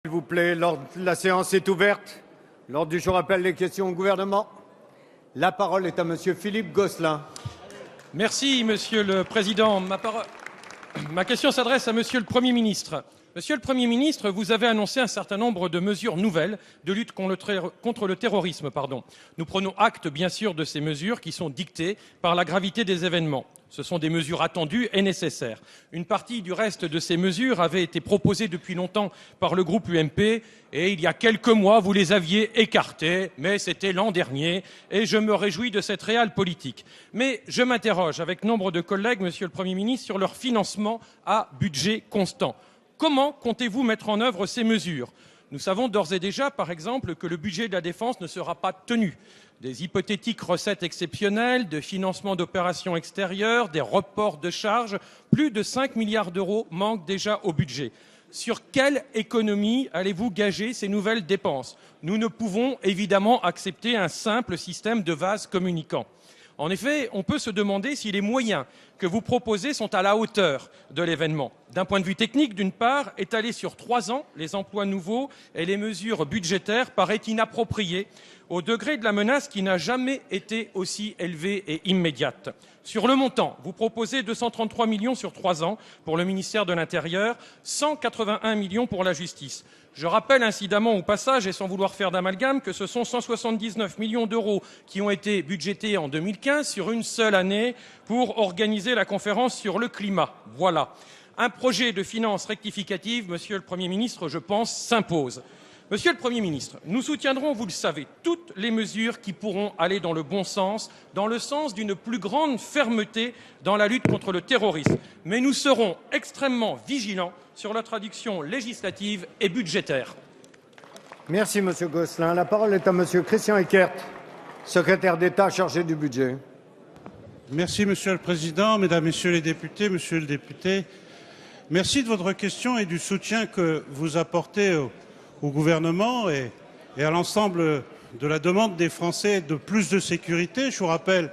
S'il vous plaît, la séance est ouverte. L'ordre du jour appelle les questions au gouvernement. La parole est à Monsieur Philippe Gosselin. Merci, Monsieur le Président. Ma question s'adresse à Monsieur le Premier ministre. Monsieur le Premier ministre, vous avez annoncé un certain nombre de mesures nouvelles de lutte contre le terrorisme. Nous prenons acte, bien sûr, de ces mesures qui sont dictées par la gravité des événements. Ce sont des mesures attendues et nécessaires. Une partie du reste de ces mesures avait été proposée depuis longtemps par le groupe UMP et il y a quelques mois, vous les aviez écartées, mais c'était l'an dernier et je me réjouis de cette réelle politique. Mais je m'interroge avec nombre de collègues, Monsieur le Premier ministre, sur leur financement à budget constant. Comment comptez-vous mettre en œuvre ces mesures ? Nous savons d'ores et déjà, par exemple, que le budget de la défense ne sera pas tenu. Des hypothétiques recettes exceptionnelles, de financement d'opérations extérieures, des reports de charges, plus de 5 milliards d'euros manquent déjà au budget. Sur quelle économie allez-vous gager ces nouvelles dépenses ? Nous ne pouvons évidemment accepter un simple système de vases communicants. En effet, on peut se demander si les moyens que vous proposez sont à la hauteur de l'événement. D'un point de vue technique, d'une part, étaler sur 3 ans les emplois nouveaux et les mesures budgétaires paraît inapproprié au degré de la menace qui n'a jamais été aussi élevée et immédiate. Sur le montant, vous proposez 233 millions sur 3 ans pour le ministère de l'Intérieur, 181 millions pour la justice. Je rappelle incidemment au passage, et sans vouloir faire d'amalgame, que ce sont 179 millions d'euros qui ont été budgétés en 2015 sur une seule année pour organiser la conférence sur le climat. Voilà. Un projet de finances rectificative, Monsieur le Premier ministre, je pense, s'impose. Monsieur le Premier ministre, nous soutiendrons, vous le savez, toutes les mesures qui pourront aller dans le bon sens, dans le sens d'une plus grande fermeté dans la lutte contre le terrorisme. Mais nous serons extrêmement vigilants sur la traduction législative et budgétaire. Merci, Monsieur Gosselin. La parole est à Monsieur Christian Eckert, secrétaire d'État chargé du budget. Merci, Monsieur le Président, Mesdames, Messieurs les députés, Monsieur le député. Merci de votre question et du soutien que vous apportez au gouvernement et à l'ensemble de la demande des Français de plus de sécurité. Je vous rappelle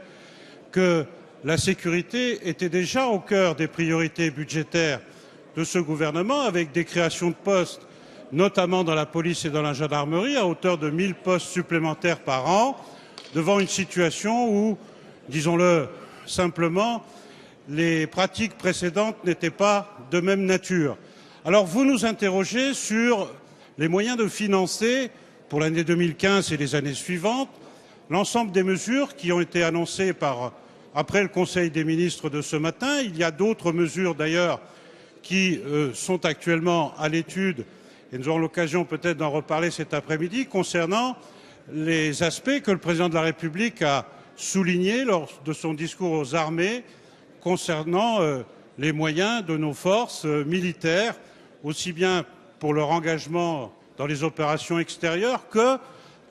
que la sécurité était déjà au cœur des priorités budgétaires de ce gouvernement, avec des créations de postes, notamment dans la police et dans la gendarmerie, à hauteur de 1000 postes supplémentaires par an, devant une situation où, disons-le simplement, les pratiques précédentes n'étaient pas de même nature. Alors vous nous interrogez sur les moyens de financer, pour l'année 2015 et les années suivantes, l'ensemble des mesures qui ont été annoncées après le Conseil des ministres de ce matin. Il y a d'autres mesures d'ailleurs qui sont actuellement à l'étude, et nous aurons l'occasion peut-être d'en reparler cet après-midi, concernant les aspects que le Président de la République a soulignés lors de son discours aux armées, concernant les moyens de nos forces militaires, aussi bien pour leur engagement dans les opérations extérieures que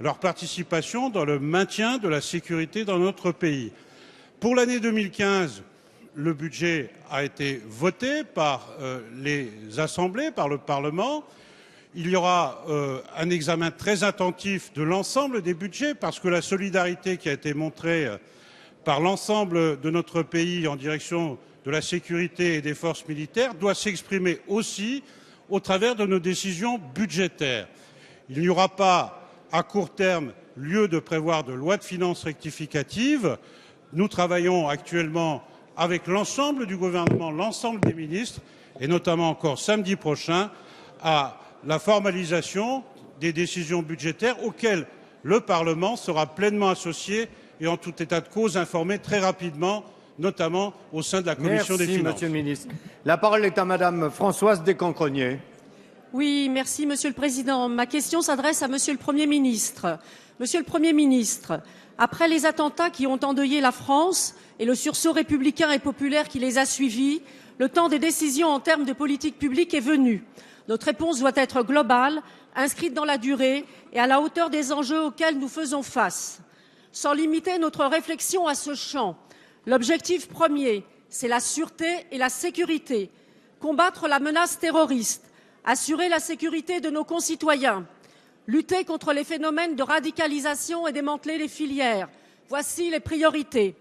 leur participation dans le maintien de la sécurité dans notre pays. Pour l'année 2015, le budget a été voté par les assemblées, par le Parlement. Il y aura un examen très attentif de l'ensemble des budgets parce que la solidarité qui a été montrée par l'ensemble de notre pays en direction de la sécurité et des forces militaires doit s'exprimer aussi au travers de nos décisions budgétaires. Il n'y aura pas, à court terme, lieu de prévoir de loi de finances rectificative. Nous travaillons actuellement avec l'ensemble du gouvernement, l'ensemble des ministres, et notamment encore samedi prochain, à la formalisation des décisions budgétaires auxquelles le Parlement sera pleinement associé et en tout état de cause informé très rapidement, notamment au sein de la Commission des finances. Merci, Monsieur le ministre. La parole est à Madame Françoise Descamps-Crosnier. Oui, merci, Monsieur le Président. Ma question s'adresse à Monsieur le Premier ministre. Monsieur le Premier ministre, après les attentats qui ont endeuillé la France et le sursaut républicain et populaire qui les a suivis, le temps des décisions en termes de politique publique est venu. Notre réponse doit être globale, inscrite dans la durée et à la hauteur des enjeux auxquels nous faisons face. Sans limiter notre réflexion à ce champ, l'objectif premier, c'est la sûreté et la sécurité, combattre la menace terroriste, assurer la sécurité de nos concitoyens, lutter contre les phénomènes de radicalisation et démanteler les filières. Voici les priorités.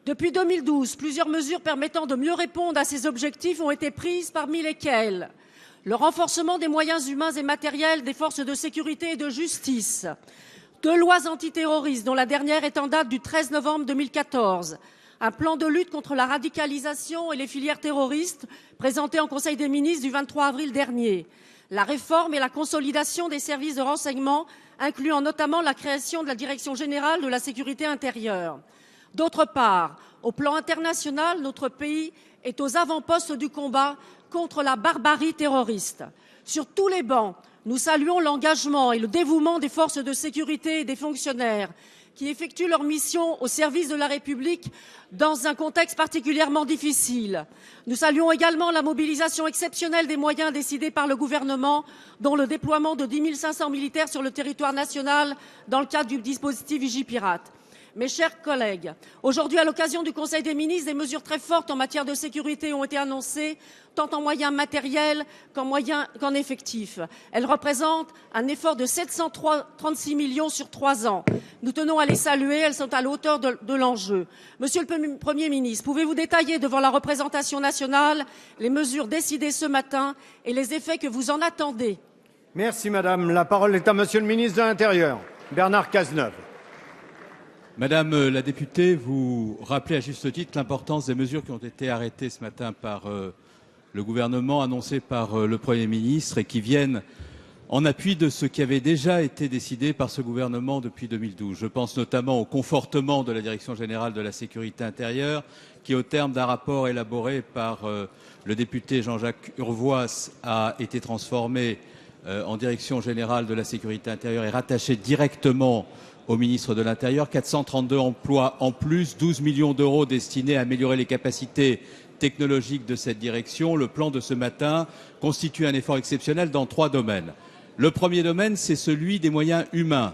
Depuis 2012, plusieurs mesures permettant de mieux répondre à ces objectifs ont été prises, parmi lesquelles le renforcement des moyens humains et matériels des forces de sécurité et de justice, 2 lois antiterroristes, dont la dernière est en date du 13 novembre 2014, un plan de lutte contre la radicalisation et les filières terroristes présenté en Conseil des ministres du 23 avril dernier, la réforme et la consolidation des services de renseignement, incluant notamment la création de la Direction générale de la sécurité intérieure. D'autre part, au plan international, notre pays est aux avant-postes du combat contre la barbarie terroriste. Sur tous les bancs, nous saluons l'engagement et le dévouement des forces de sécurité et des fonctionnaires qui effectuent leur mission au service de la République dans un contexte particulièrement difficile. Nous saluons également la mobilisation exceptionnelle des moyens décidés par le gouvernement, dont le déploiement de 10 500 militaires sur le territoire national dans le cadre du dispositif Vigipirate. Mes chers collègues, aujourd'hui, à l'occasion du Conseil des ministres, des mesures très fortes en matière de sécurité ont été annoncées, tant en moyens matériels qu'en effectifs. Elles représentent un effort de 736 millions sur 3 ans. Nous tenons à les saluer, elles sont à la hauteur de l'enjeu. Monsieur le Premier ministre, pouvez-vous détailler devant la représentation nationale les mesures décidées ce matin et les effets que vous en attendez? Merci, madame. La parole est à monsieur le ministre de l'Intérieur, Bernard Cazeneuve. Madame la députée, vous rappelez à juste titre l'importance des mesures qui ont été arrêtées ce matin par le gouvernement, annoncées par le Premier ministre et qui viennent en appui de ce qui avait déjà été décidé par ce gouvernement depuis 2012. Je pense notamment au confortement de la Direction générale de la sécurité intérieure qui, au terme d'un rapport élaboré par le député Jean-Jacques Urvoas, a été transformé en Direction générale de la sécurité intérieure et rattaché directement au ministre de l'Intérieur, 432 emplois en plus, 12 millions d'euros destinés à améliorer les capacités technologiques de cette direction. Le plan de ce matin constitue un effort exceptionnel dans 3 domaines. Le premier domaine, c'est celui des moyens humains.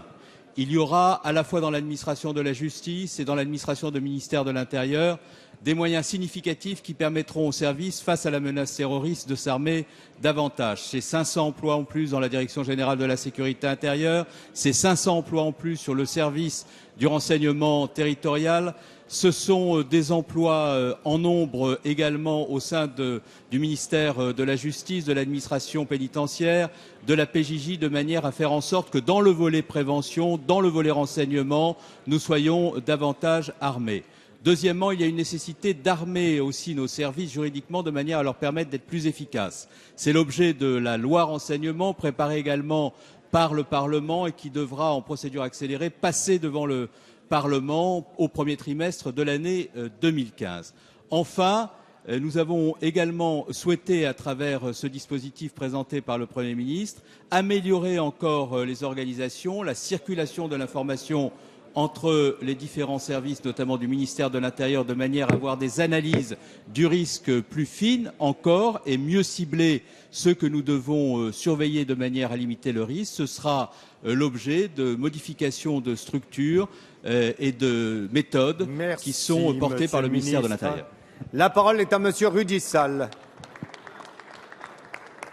Il y aura, à la fois dans l'administration de la justice et dans l'administration du ministère de l'Intérieur, des moyens significatifs qui permettront aux services, face à la menace terroriste, de s'armer davantage. C'est 500 emplois en plus dans la Direction générale de la sécurité intérieure, c'est 500 emplois en plus sur le service du renseignement territorial, ce sont des emplois en nombre également au sein du ministère de la Justice, de l'administration pénitentiaire, de la PJJ, de manière à faire en sorte que dans le volet prévention, dans le volet renseignement, nous soyons davantage armés. Deuxièmement, il y a une nécessité d'armer aussi nos services juridiquement de manière à leur permettre d'être plus efficaces. C'est l'objet de la loi renseignement, préparée également par le Parlement et qui devra, en procédure accélérée, passer devant le Parlement au premier trimestre de l'année 2015. Enfin, nous avons également souhaité, à travers ce dispositif présenté par le Premier ministre, améliorer encore les organisations, la circulation de l'information entre les différents services, notamment du ministère de l'Intérieur, de manière à avoir des analyses du risque plus fines encore et mieux cibler ceux que nous devons surveiller de manière à limiter le risque. Ce sera l'objet de modifications de structures et de méthodes qui sont portées par le ministère de l'Intérieur. La parole est à monsieur Rudy Sall.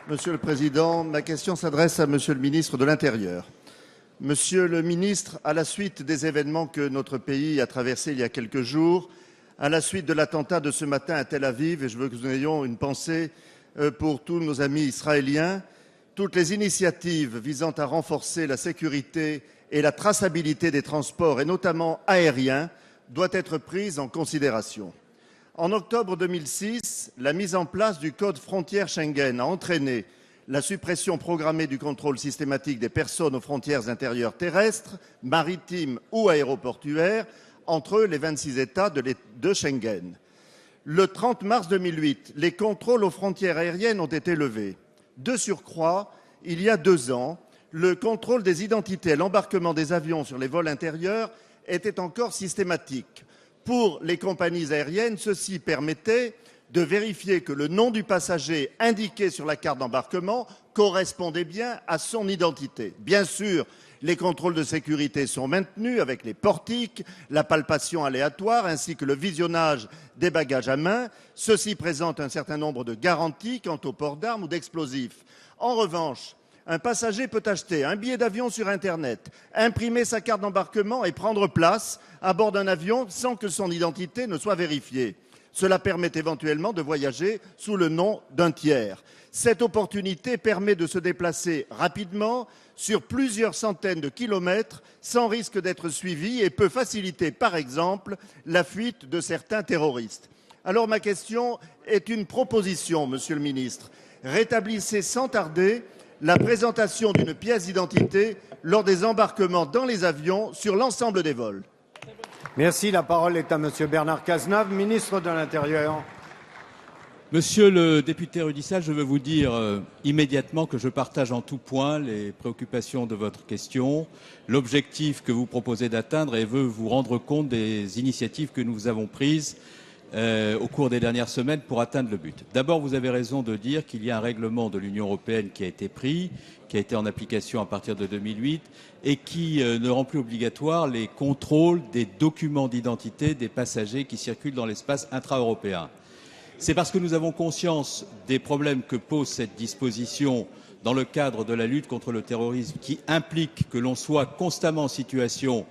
Monsieur le Président, ma question s'adresse à monsieur le ministre de l'Intérieur. Monsieur le ministre, à la suite des événements que notre pays a traversés il y a quelques jours, à la suite de l'attentat de ce matin à Tel Aviv, et je veux que nous ayons une pensée pour tous nos amis israéliens, toutes les initiatives visant à renforcer la sécurité et la traçabilité des transports, et notamment aériens, doivent être prises en considération. En octobre 2006, la mise en place du code frontière Schengen a entraîné la suppression programmée du contrôle systématique des personnes aux frontières intérieures terrestres, maritimes ou aéroportuaires entre les 26 États de Schengen. Le 30 mars 2008, les contrôles aux frontières aériennes ont été levés. De surcroît, il y a 2 ans, le contrôle des identités et l'embarquement des avions sur les vols intérieurs était encore systématique. Pour les compagnies aériennes, ceci permettait de vérifier que le nom du passager indiqué sur la carte d'embarquement correspondait bien à son identité. Bien sûr, les contrôles de sécurité sont maintenus avec les portiques, la palpation aléatoire ainsi que le visionnage des bagages à main. Ceci présente un certain nombre de garanties quant au port d'armes ou d'explosifs. En revanche, un passager peut acheter un billet d'avion sur Internet, imprimer sa carte d'embarquement et prendre place à bord d'un avion sans que son identité ne soit vérifiée. Cela permet éventuellement de voyager sous le nom d'un tiers. Cette opportunité permet de se déplacer rapidement sur plusieurs centaines de kilomètres sans risque d'être suivi et peut faciliter, par exemple, la fuite de certains terroristes. Alors ma question est une proposition, Monsieur le Ministre. Rétablissez sans tarder la présentation d'une pièce d'identité lors des embarquements dans les avions sur l'ensemble des vols. Merci. La parole est à Monsieur Bernard Cazeneuve, ministre de l'Intérieur. Monsieur le député Rudissal, je veux vous dire immédiatement que je partage en tout point les préoccupations de votre question, l'objectif que vous proposez d'atteindre et veux vous rendre compte des initiatives que nous avons prises au cours des dernières semaines pour atteindre le but. D'abord, vous avez raison de dire qu'il y a un règlement de l'Union européenne qui a été pris, qui a été en application à partir de 2008 et qui ne rend plus obligatoire les contrôles des documents d'identité des passagers qui circulent dans l'espace intra-européen. C'est parce que nous avons conscience des problèmes que pose cette disposition dans le cadre de la lutte contre le terrorisme qui implique que l'on soit constamment en situation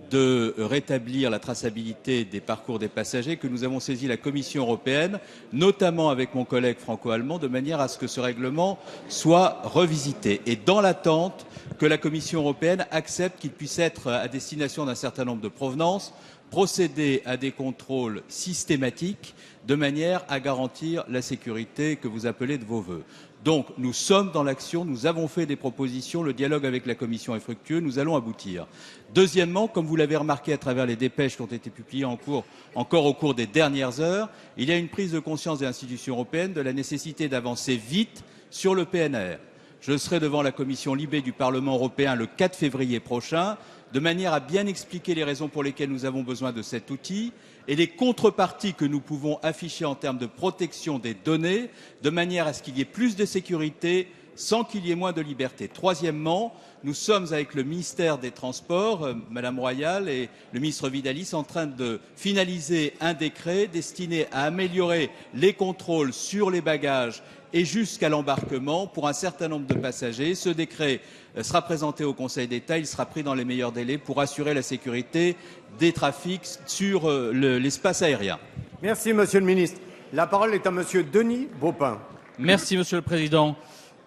de rétablir la traçabilité des parcours des passagers que nous avons saisi la Commission européenne, notamment avec mon collègue franco-allemand, de manière à ce que ce règlement soit revisité. Et dans l'attente que la Commission européenne accepte qu'il puisse être à destination d'un certain nombre de provenances, procéder à des contrôles systématiques de manière à garantir la sécurité que vous appelez de vos vœux. Donc nous sommes dans l'action, nous avons fait des propositions, le dialogue avec la Commission est fructueux, nous allons aboutir. Deuxièmement, comme vous l'avez remarqué à travers les dépêches qui ont été publiées encore au cours des dernières heures, il y a une prise de conscience des institutions européennes de la nécessité d'avancer vite sur le PNR. Je serai devant la commission Libé du Parlement européen le 4 février prochain, de manière à bien expliquer les raisons pour lesquelles nous avons besoin de cet outil et les contreparties que nous pouvons afficher en termes de protection des données, de manière à ce qu'il y ait plus de sécurité sans qu'il y ait moins de liberté. Troisièmement, nous sommes avec le ministère des Transports, Madame Royal et le ministre Vidalis, en train de finaliser un décret destiné à améliorer les contrôles sur les bagages et jusqu'à l'embarquement pour un certain nombre de passagers. Ce décret sera présenté au Conseil d'État, il sera pris dans les meilleurs délais pour assurer la sécurité des trafics sur l'espace aérien. Merci, Monsieur le Ministre. La parole est à Monsieur Denis Baupin. Merci, Monsieur le Président.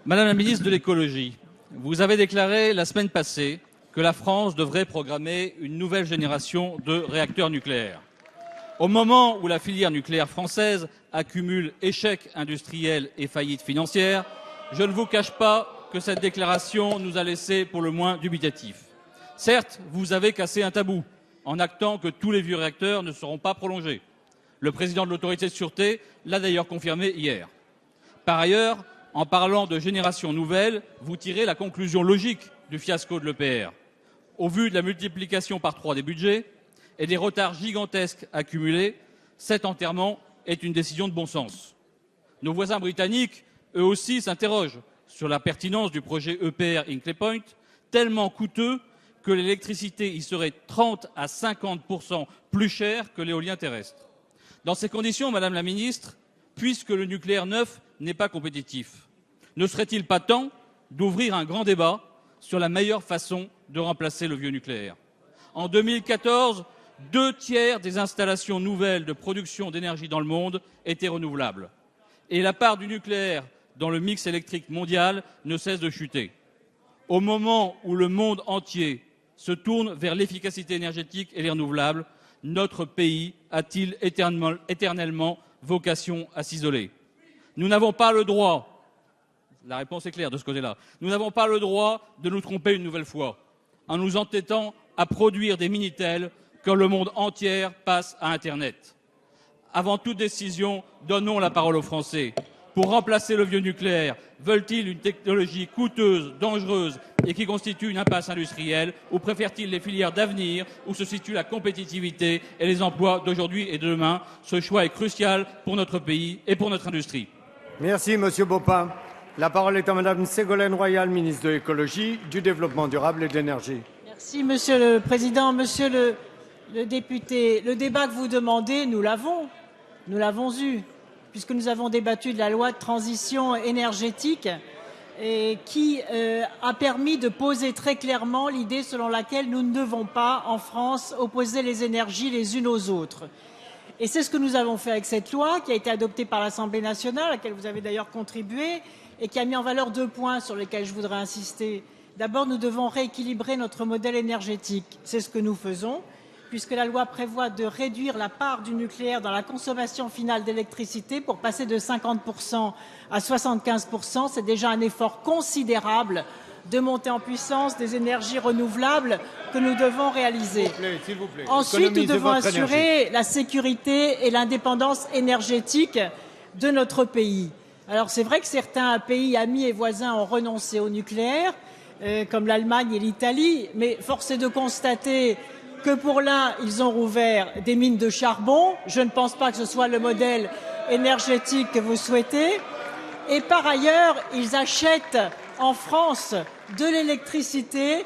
Madame la Ministre de l'Écologie, vous avez déclaré la semaine passée que la France devrait programmer une nouvelle génération de réacteurs nucléaires. Au moment où la filière nucléaire française accumule échecs industriels et faillites financières, je ne vous cache pas que cette déclaration nous a laissés pour le moins dubitatifs. Certes, vous avez cassé un tabou en actant que tous les vieux réacteurs ne seront pas prolongés. Le président de l'autorité de sûreté l'a d'ailleurs confirmé hier. Par ailleurs, en parlant de génération nouvelle, vous tirez la conclusion logique du fiasco de l'EPR. Au vu de la multiplication par 3 des budgets et des retards gigantesques accumulés, cet enterrement est une décision de bon sens. Nos voisins britanniques, eux aussi, s'interrogent sur la pertinence du projet EPR Hinkley Point, tellement coûteux que l'électricité y serait 30 à 50% plus chère que l'éolien terrestre. Dans ces conditions, Madame la Ministre, puisque le nucléaire neuf n'est pas compétitif, ne serait-il pas temps d'ouvrir un grand débat sur la meilleure façon de remplacer le vieux nucléaire? En 2014, 2/3 des installations nouvelles de production d'énergie dans le monde étaient renouvelables. Et la part du nucléaire dans le mix électrique mondial ne cesse de chuter. Au moment où le monde entier se tourne vers l'efficacité énergétique et les renouvelables, notre pays a-t-il éternellement vocation à s'isoler? Nous n'avons pas le droit, la réponse est claire de ce côté-là, nous n'avons pas le droit de nous tromper une nouvelle fois en nous entêtant à produire des Minitel quand le monde entier passe à Internet. Avant toute décision, donnons la parole aux Français. Pour remplacer le vieux nucléaire, veulent-ils une technologie coûteuse, dangereuse et qui constitue une impasse industrielle, ou préfèrent-ils les filières d'avenir où se situe la compétitivité et les emplois d'aujourd'hui et de demain? Ce choix est crucial pour notre pays et pour notre industrie. Merci, Monsieur Baupin. La parole est à Madame Ségolène Royal, ministre de l'Écologie, du Développement durable et de l'Énergie. Merci, Monsieur le Président. Monsieur le député, le débat que vous demandez, nous l'avons eu, puisque nous avons débattu de la loi de transition énergétique et qui a permis de poser très clairement l'idée selon laquelle nous ne devons pas, en France, opposer les énergies les unes aux autres. Et c'est ce que nous avons fait avec cette loi qui a été adoptée par l'Assemblée nationale, à laquelle vous avez d'ailleurs contribué, et qui a mis en valeur 2 points sur lesquels je voudrais insister. D'abord, nous devons rééquilibrer notre modèle énergétique. C'est ce que nous faisons, puisque la loi prévoit de réduire la part du nucléaire dans la consommation finale d'électricité pour passer de 50% à 75%. C'est déjà un effort considérable de montée en puissance des énergies renouvelables que nous devons réaliser. S'il vous plaît. Ensuite, nous devons votre assurer énergie. la sécurité et l'indépendance énergétique de notre pays. Alors c'est vrai que certains pays amis et voisins ont renoncé au nucléaire, comme l'Allemagne et l'Italie, mais force est de constater que pour l'un, ils ont rouvert des mines de charbon. Je ne pense pas que ce soit le modèle énergétique que vous souhaitez. Et par ailleurs, ils achètent en France de l'électricité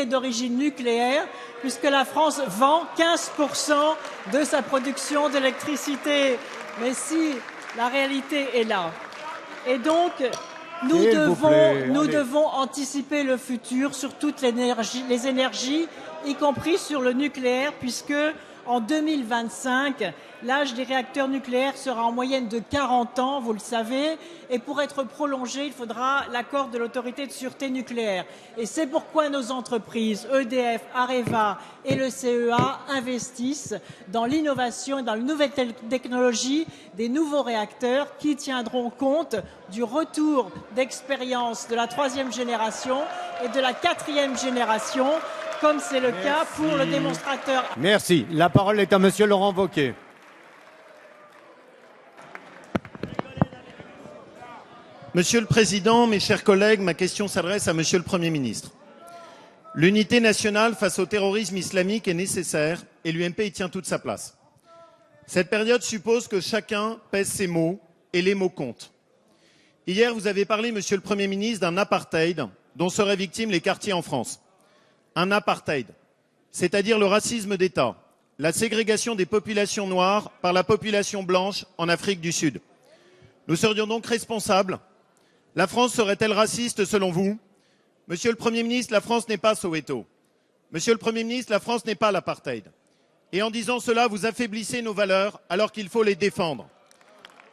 d'origine nucléaire, puisque la France vend 15% de sa production d'électricité. Mais si la réalité est là. Et donc, nous devons anticiper le futur sur toutes les énergies, y compris sur le nucléaire, puisque en 2025, l'âge des réacteurs nucléaires sera en moyenne de 40 ans, vous le savez, et pour être prolongé, il faudra l'accord de l'autorité de sûreté nucléaire. Et c'est pourquoi nos entreprises, EDF, Areva et le CEA, investissent dans l'innovation et dans les nouvelles technologies des nouveaux réacteurs qui tiendront compte du retour d'expérience de la 3e génération et de la 4e génération, comme c'est le cas pour le démonstrateur. Merci. La parole est à monsieur Laurent Wauquiez. Monsieur le Président, mes chers collègues, ma question s'adresse à Monsieur le Premier ministre. L'unité nationale face au terrorisme islamique est nécessaire et l'UMP y tient toute sa place. Cette période suppose que chacun pèse ses mots et les mots comptent. Hier, vous avez parlé, Monsieur le Premier ministre, d'un apartheid dont seraient victimes les quartiers en France. Un apartheid, c'est-à-dire le racisme d'État, la ségrégation des populations noires par la population blanche en Afrique du Sud. Nous serions donc responsables. La France serait-elle raciste selon vous? Monsieur le Premier ministre, la France n'est pas Soweto. Monsieur le Premier ministre, la France n'est pas l'apartheid. Et en disant cela, vous affaiblissez nos valeurs alors qu'il faut les défendre.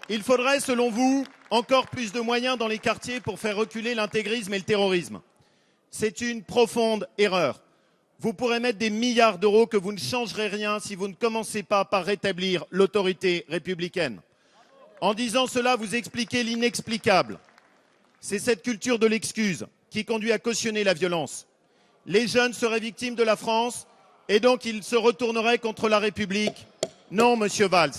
Il faudrait, selon vous, encore plus de moyens dans les quartiers pour faire reculer l'intégrisme et le terrorisme. C'est une profonde erreur. Vous pourrez mettre des milliards d'euros que vous ne changerez rien si vous ne commencez pas par rétablir l'autorité républicaine. En disant cela, vous expliquez l'inexplicable. C'est cette culture de l'excuse qui conduit à cautionner la violence. Les jeunes seraient victimes de la France et donc ils se retourneraient contre la République. Non, monsieur Valls.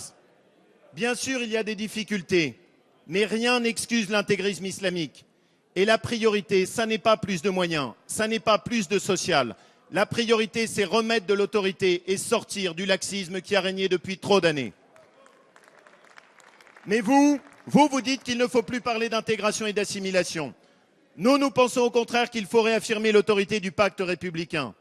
Bien sûr, il y a des difficultés, mais rien n'excuse l'intégrisme islamique. Et la priorité, ça n'est pas plus de moyens, ça n'est pas plus de social. La priorité, c'est remettre de l'autorité et sortir du laxisme qui a régné depuis trop d'années. Mais vous dites qu'il ne faut plus parler d'intégration et d'assimilation. Nous pensons au contraire qu'il faut réaffirmer l'autorité du pacte républicain.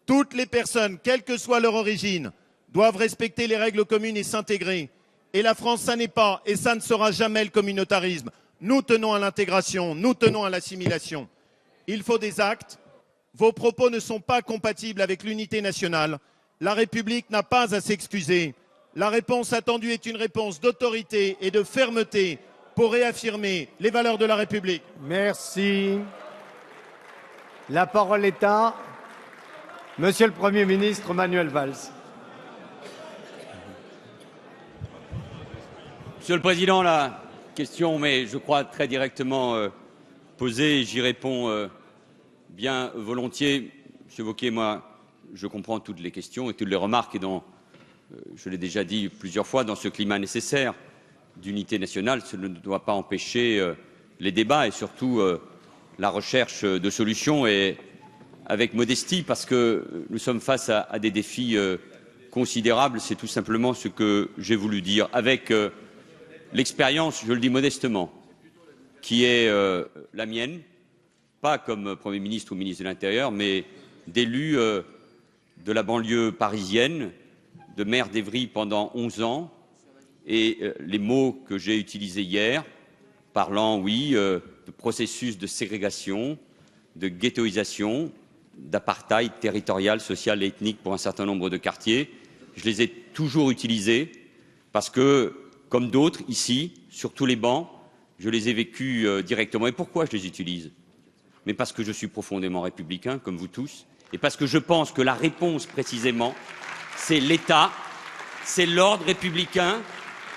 Toutes les personnes, quelle que soit leur origine, doivent respecter les règles communes et s'intégrer. Et la France, ça n'est pas et ça ne sera jamais le communautarisme. Nous tenons à l'intégration, nous tenons à l'assimilation. Il faut des actes. Vos propos ne sont pas compatibles avec l'unité nationale. La République n'a pas à s'excuser. La réponse attendue est une réponse d'autorité et de fermeté pour réaffirmer les valeurs de la République. Merci. La parole est à monsieur le Premier ministre Manuel Valls. Monsieur le Président, la question m'est, je crois, très directement posée et j'y réponds bien volontiers. Monsieur Wauquiez, moi, je comprends toutes les questions et toutes les remarques et je l'ai déjà dit plusieurs fois, dans ce climat nécessaire d'unité nationale, cela ne doit pas empêcher les débats et surtout la recherche de solutions et avec modestie parce que nous sommes face à des défis considérables. C'est tout simplement ce que j'ai voulu dire avec l'expérience, je le dis modestement, qui est la mienne, pas comme Premier ministre ou ministre de l'Intérieur, mais d'élu de la banlieue parisienne, de maire d'Évry pendant 11 ans, et les mots que j'ai utilisés hier, parlant, oui, de processus de ségrégation, de ghettoisation, d'apartheid territorial, social et ethnique pour un certain nombre de quartiers, je les ai toujours utilisé parce que, comme d'autres ici, sur tous les bancs, je les ai vécus directement. Et pourquoi je les utilise? Mais parce que je suis profondément républicain, comme vous tous, et parce que je pense que la réponse, précisément, c'est l'État, c'est l'ordre républicain,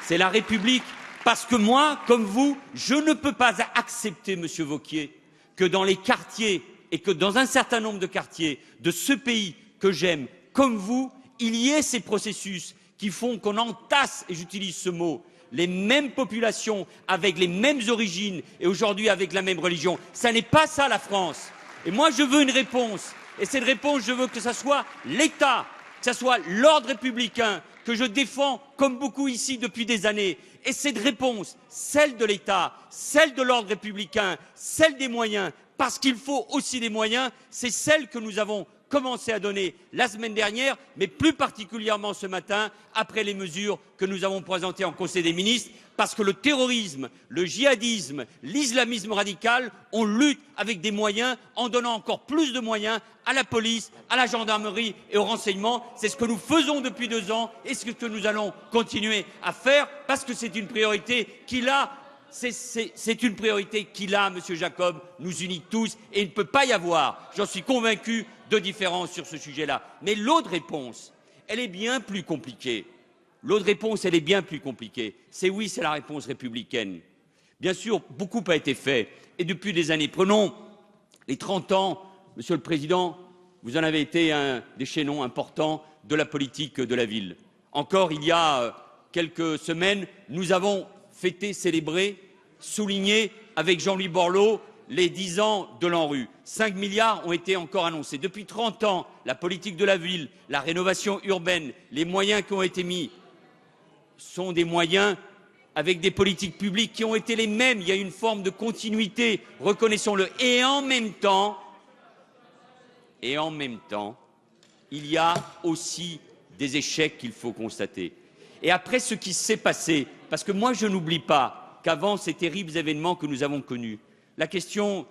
c'est la République. Parce que moi, comme vous, je ne peux pas accepter, Monsieur Wauquiez, que dans les quartiers et que dans un certain nombre de quartiers de ce pays que j'aime, comme vous, il y ait ces processus qui font qu'on entasse, et j'utilise ce mot, les mêmes populations avec les mêmes origines et aujourd'hui avec la même religion. Ça n'est pas ça la France. Et moi, je veux une réponse. Et cette réponse, je veux que ce soit l'État, que ce soit l'ordre républicain, que je défends comme beaucoup ici depuis des années. Et cette réponse, celle de l'État, celle de l'ordre républicain, celle des moyens, parce qu'il faut aussi des moyens, c'est celle que nous avons commencé à donner la semaine dernière, mais plus particulièrement ce matin, après les mesures que nous avons présentées en Conseil des ministres, parce que le terrorisme, le djihadisme, l'islamisme radical, on lutte avec des moyens, en donnant encore plus de moyens à la police, à la gendarmerie et au renseignement. C'est ce que nous faisons depuis 2 ans et ce que nous allons continuer à faire, parce que c'est une priorité qui, là, c'est une priorité qui, là, Monsieur Jacob, nous unit tous et il ne peut pas y avoir, j'en suis convaincu, de différence sur ce sujet-là. Mais l'autre réponse, elle est bien plus compliquée. L'autre réponse, elle est bien plus compliquée. C'est oui, c'est la réponse républicaine. Bien sûr, beaucoup a été fait. Et depuis des années, prenons les 30 ans, Monsieur le Président, vous en avez été un des chaînons importants de la politique de la ville. Encore il y a quelques semaines, nous avons fêté, célébré, souligné avec Jean-Louis Borloo les 10 ans de l'ANRU. 5 milliards ont été encore annoncés. Depuis 30 ans, la politique de la ville, la rénovation urbaine, les moyens qui ont été mis sont des moyens avec des politiques publiques qui ont été les mêmes. Il y a une forme de continuité, reconnaissons-le. Et en même temps, il y a aussi des échecs qu'il faut constater. Et après ce qui s'est passé, parce que moi je n'oublie pas qu'avant ces terribles événements que nous avons connus, la question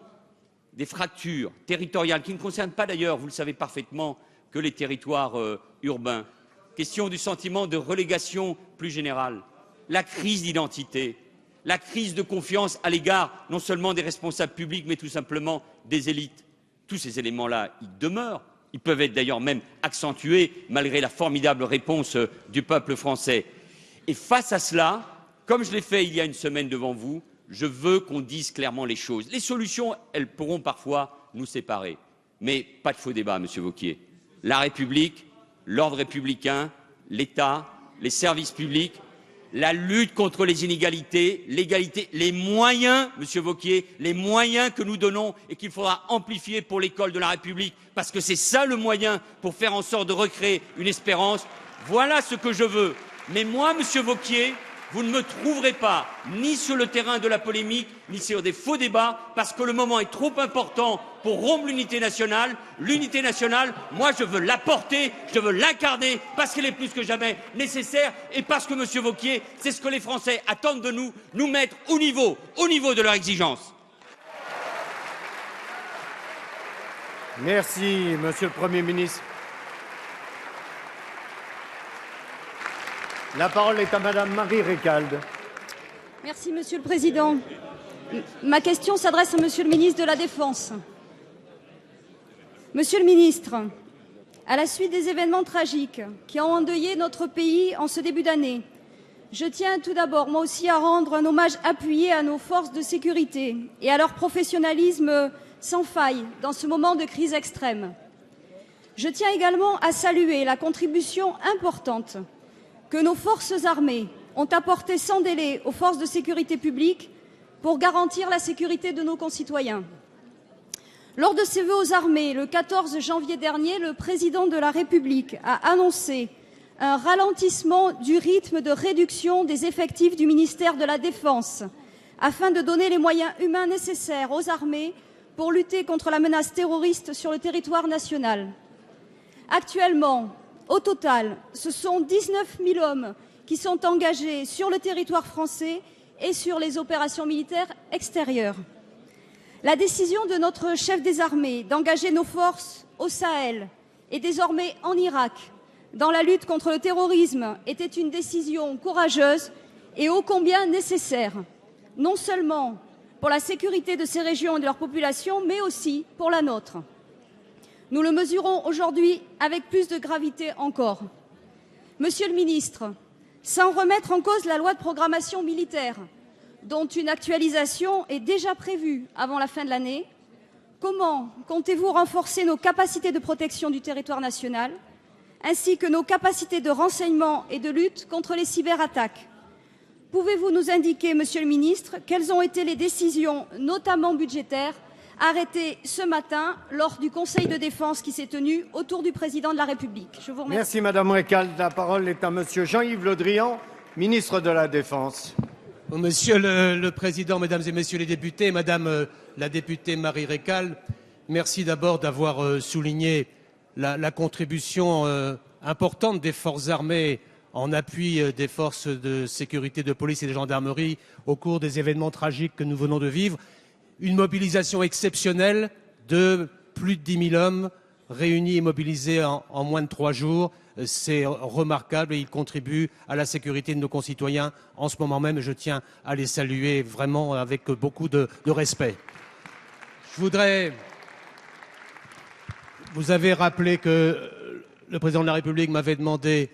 des fractures territoriales, qui ne concernent pas d'ailleurs, vous le savez parfaitement, que les territoires urbains, question du sentiment de relégation plus générale, la crise d'identité, la crise de confiance à l'égard non seulement des responsables publics, mais tout simplement des élites. Tous ces éléments-là, ils demeurent. Ils peuvent être d'ailleurs même accentués malgré la formidable réponse du peuple français. Et face à cela, comme je l'ai fait il y a une semaine devant vous, je veux qu'on dise clairement les choses. Les solutions, elles pourront parfois nous séparer. Mais pas de faux débat, Monsieur Wauquiez. La République, l'ordre républicain, l'État, les services publics, la lutte contre les inégalités, l'égalité, les moyens, Monsieur Wauquiez, les moyens que nous donnons et qu'il faudra amplifier pour l'école de la République, parce que c'est ça le moyen pour faire en sorte de recréer une espérance. Voilà ce que je veux. Mais moi, Monsieur Wauquiez, vous ne me trouverez pas ni sur le terrain de la polémique, ni sur des faux débats, parce que le moment est trop important pour rompre l'unité nationale. L'unité nationale, moi je veux la porter, je veux l'incarner, parce qu'elle est plus que jamais nécessaire, et parce que, Monsieur Wauquiez, c'est ce que les Français attendent de nous, nous mettre au niveau de leurs exigences. Merci, Monsieur le Premier ministre. La parole est à Madame Marie Récalde. Merci, Monsieur le Président. Ma question s'adresse à Monsieur le ministre de la Défense. Monsieur le ministre, à la suite des événements tragiques qui ont endeuillé notre pays en ce début d'année, je tiens tout d'abord, moi aussi, à rendre un hommage appuyé à nos forces de sécurité et à leur professionnalisme sans faille dans ce moment de crise extrême. Je tiens également à saluer la contribution importante que nos forces armées ont apporté sans délai aux forces de sécurité publique pour garantir la sécurité de nos concitoyens. Lors de ses vœux aux armées, le 14 janvier dernier, le président de la République a annoncé un ralentissement du rythme de réduction des effectifs du ministère de la Défense afin de donner les moyens humains nécessaires aux armées pour lutter contre la menace terroriste sur le territoire national. Actuellement, au total, ce sont 19 000 hommes qui sont engagés sur le territoire français et sur les opérations militaires extérieures. La décision de notre chef des armées d'engager nos forces au Sahel et désormais en Irak dans la lutte contre le terrorisme était une décision courageuse et ô combien nécessaire, non seulement pour la sécurité de ces régions et de leur population, mais aussi pour la nôtre. Nous le mesurons aujourd'hui avec plus de gravité encore. Monsieur le ministre, sans remettre en cause la loi de programmation militaire, dont une actualisation est déjà prévue avant la fin de l'année, comment comptez-vous renforcer nos capacités de protection du territoire national, ainsi que nos capacités de renseignement et de lutte contre les cyberattaques? Pouvez-vous nous indiquer, Monsieur le ministre, quelles ont été les décisions, notamment budgétaires, arrêtées ce matin lors du Conseil de défense qui s'est tenu autour du Président de la République? Je vous remercie. Merci Madame Récald. La parole est à Monsieur Jean-Yves Le Drian, ministre de la Défense. Monsieur le Président, Mesdames et Messieurs les députés, Madame la députée Marie Récald, merci d'abord d'avoir souligné la contribution importante des forces armées en appui des forces de sécurité, de police et de gendarmerie au cours des événements tragiques que nous venons de vivre. Une mobilisation exceptionnelle de plus de 10 000 hommes réunis et mobilisés en moins de 3 jours. C'est remarquable et il contribue à la sécurité de nos concitoyens en ce moment même. Je tiens à les saluer vraiment avec beaucoup de respect. Vous avez rappelé que le Président de la République m'avait demandé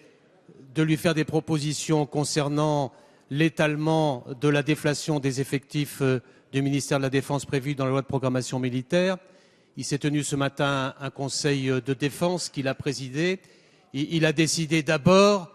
de lui faire des propositions concernant l'étalement de la déflation des effectifs du ministère de la Défense prévu dans la loi de programmation militaire. Il s'est tenu ce matin un conseil de défense qu'il a présidé. Il a décidé d'abord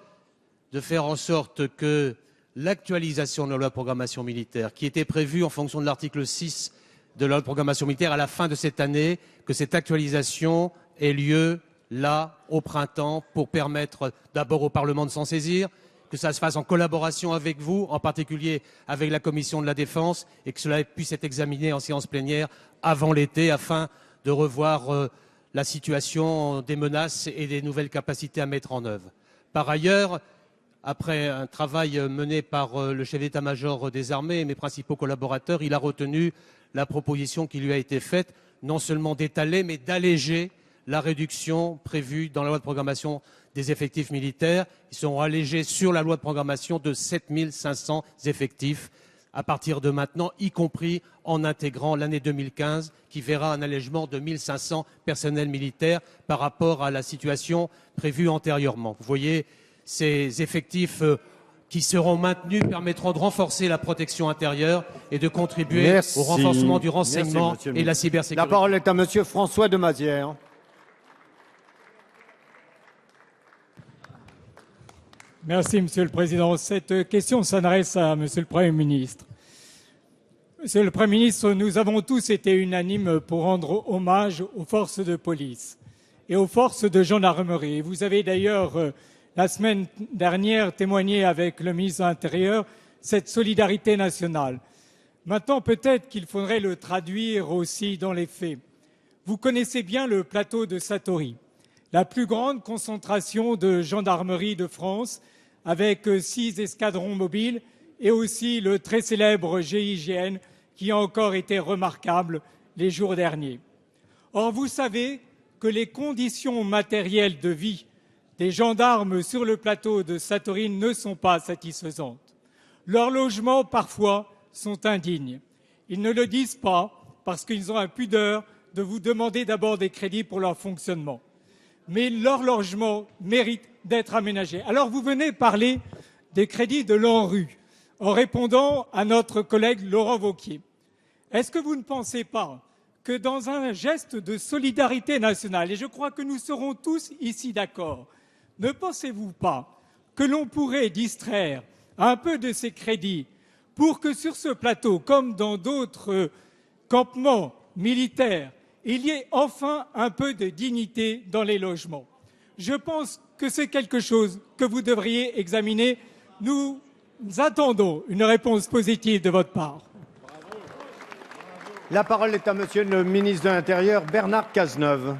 de faire en sorte que l'actualisation de la loi de programmation militaire, qui était prévue en fonction de l'article 6 de la loi de programmation militaire à la fin de cette année, que cette actualisation ait lieu là, au printemps, pour permettre d'abord au Parlement de s'en saisir, que ça se fasse en collaboration avec vous, en particulier avec la Commission de la Défense, et que cela puisse être examiné en séance plénière avant l'été, afin de revoir la situation des menaces et des nouvelles capacités à mettre en œuvre. Par ailleurs, après un travail mené par le chef d'état-major des armées et mes principaux collaborateurs, il a retenu la proposition qui lui a été faite, non seulement d'étaler, mais d'alléger la réduction prévue dans la loi de programmation des effectifs militaires. Ils seront allégés sur la loi de programmation de 7 500 effectifs à partir de maintenant, y compris en intégrant l'année 2015, qui verra un allègement de 1 500 personnels militaires par rapport à la situation prévue antérieurement. Vous voyez, ces effectifs qui seront maintenus permettront de renforcer la protection intérieure et de contribuer au renforcement du renseignement et de la cybersécurité. La parole est à Monsieur François de Mazières. Merci, Monsieur le Président. Cette question s'adresse à Monsieur le Premier ministre. Monsieur le Premier ministre, nous avons tous été unanimes pour rendre hommage aux forces de police et aux forces de gendarmerie. Vous avez d'ailleurs, la semaine dernière, témoigné avec le ministre de l'Intérieur cette solidarité nationale. Maintenant, peut-être qu'il faudrait le traduire aussi dans les faits. Vous connaissez bien le plateau de Satory, la plus grande concentration de gendarmerie de France, avec 6 escadrons mobiles et aussi le très célèbre GIGN qui a encore été remarquable les jours derniers. Or, vous savez que les conditions matérielles de vie des gendarmes sur le plateau de Satory ne sont pas satisfaisantes. Leurs logements, parfois, sont indignes. Ils ne le disent pas parce qu'ils ont un pudeur de vous demander d'abord des crédits pour leur fonctionnement. Mais leur logement mérite d'être aménagé. Alors vous venez parler des crédits de l'ANRU en répondant à notre collègue Laurent Wauquiez. Est-ce que vous ne pensez pas que dans un geste de solidarité nationale, et je crois que nous serons tous ici d'accord, ne pensez-vous pas que l'on pourrait distraire un peu de ces crédits pour que sur ce plateau, comme dans d'autres campements militaires, il y ait enfin un peu de dignité dans les logements? Je pense que c'est quelque chose que vous devriez examiner. Nous attendons une réponse positive de votre part. La parole est à Monsieur le ministre de l'Intérieur, Bernard Cazeneuve.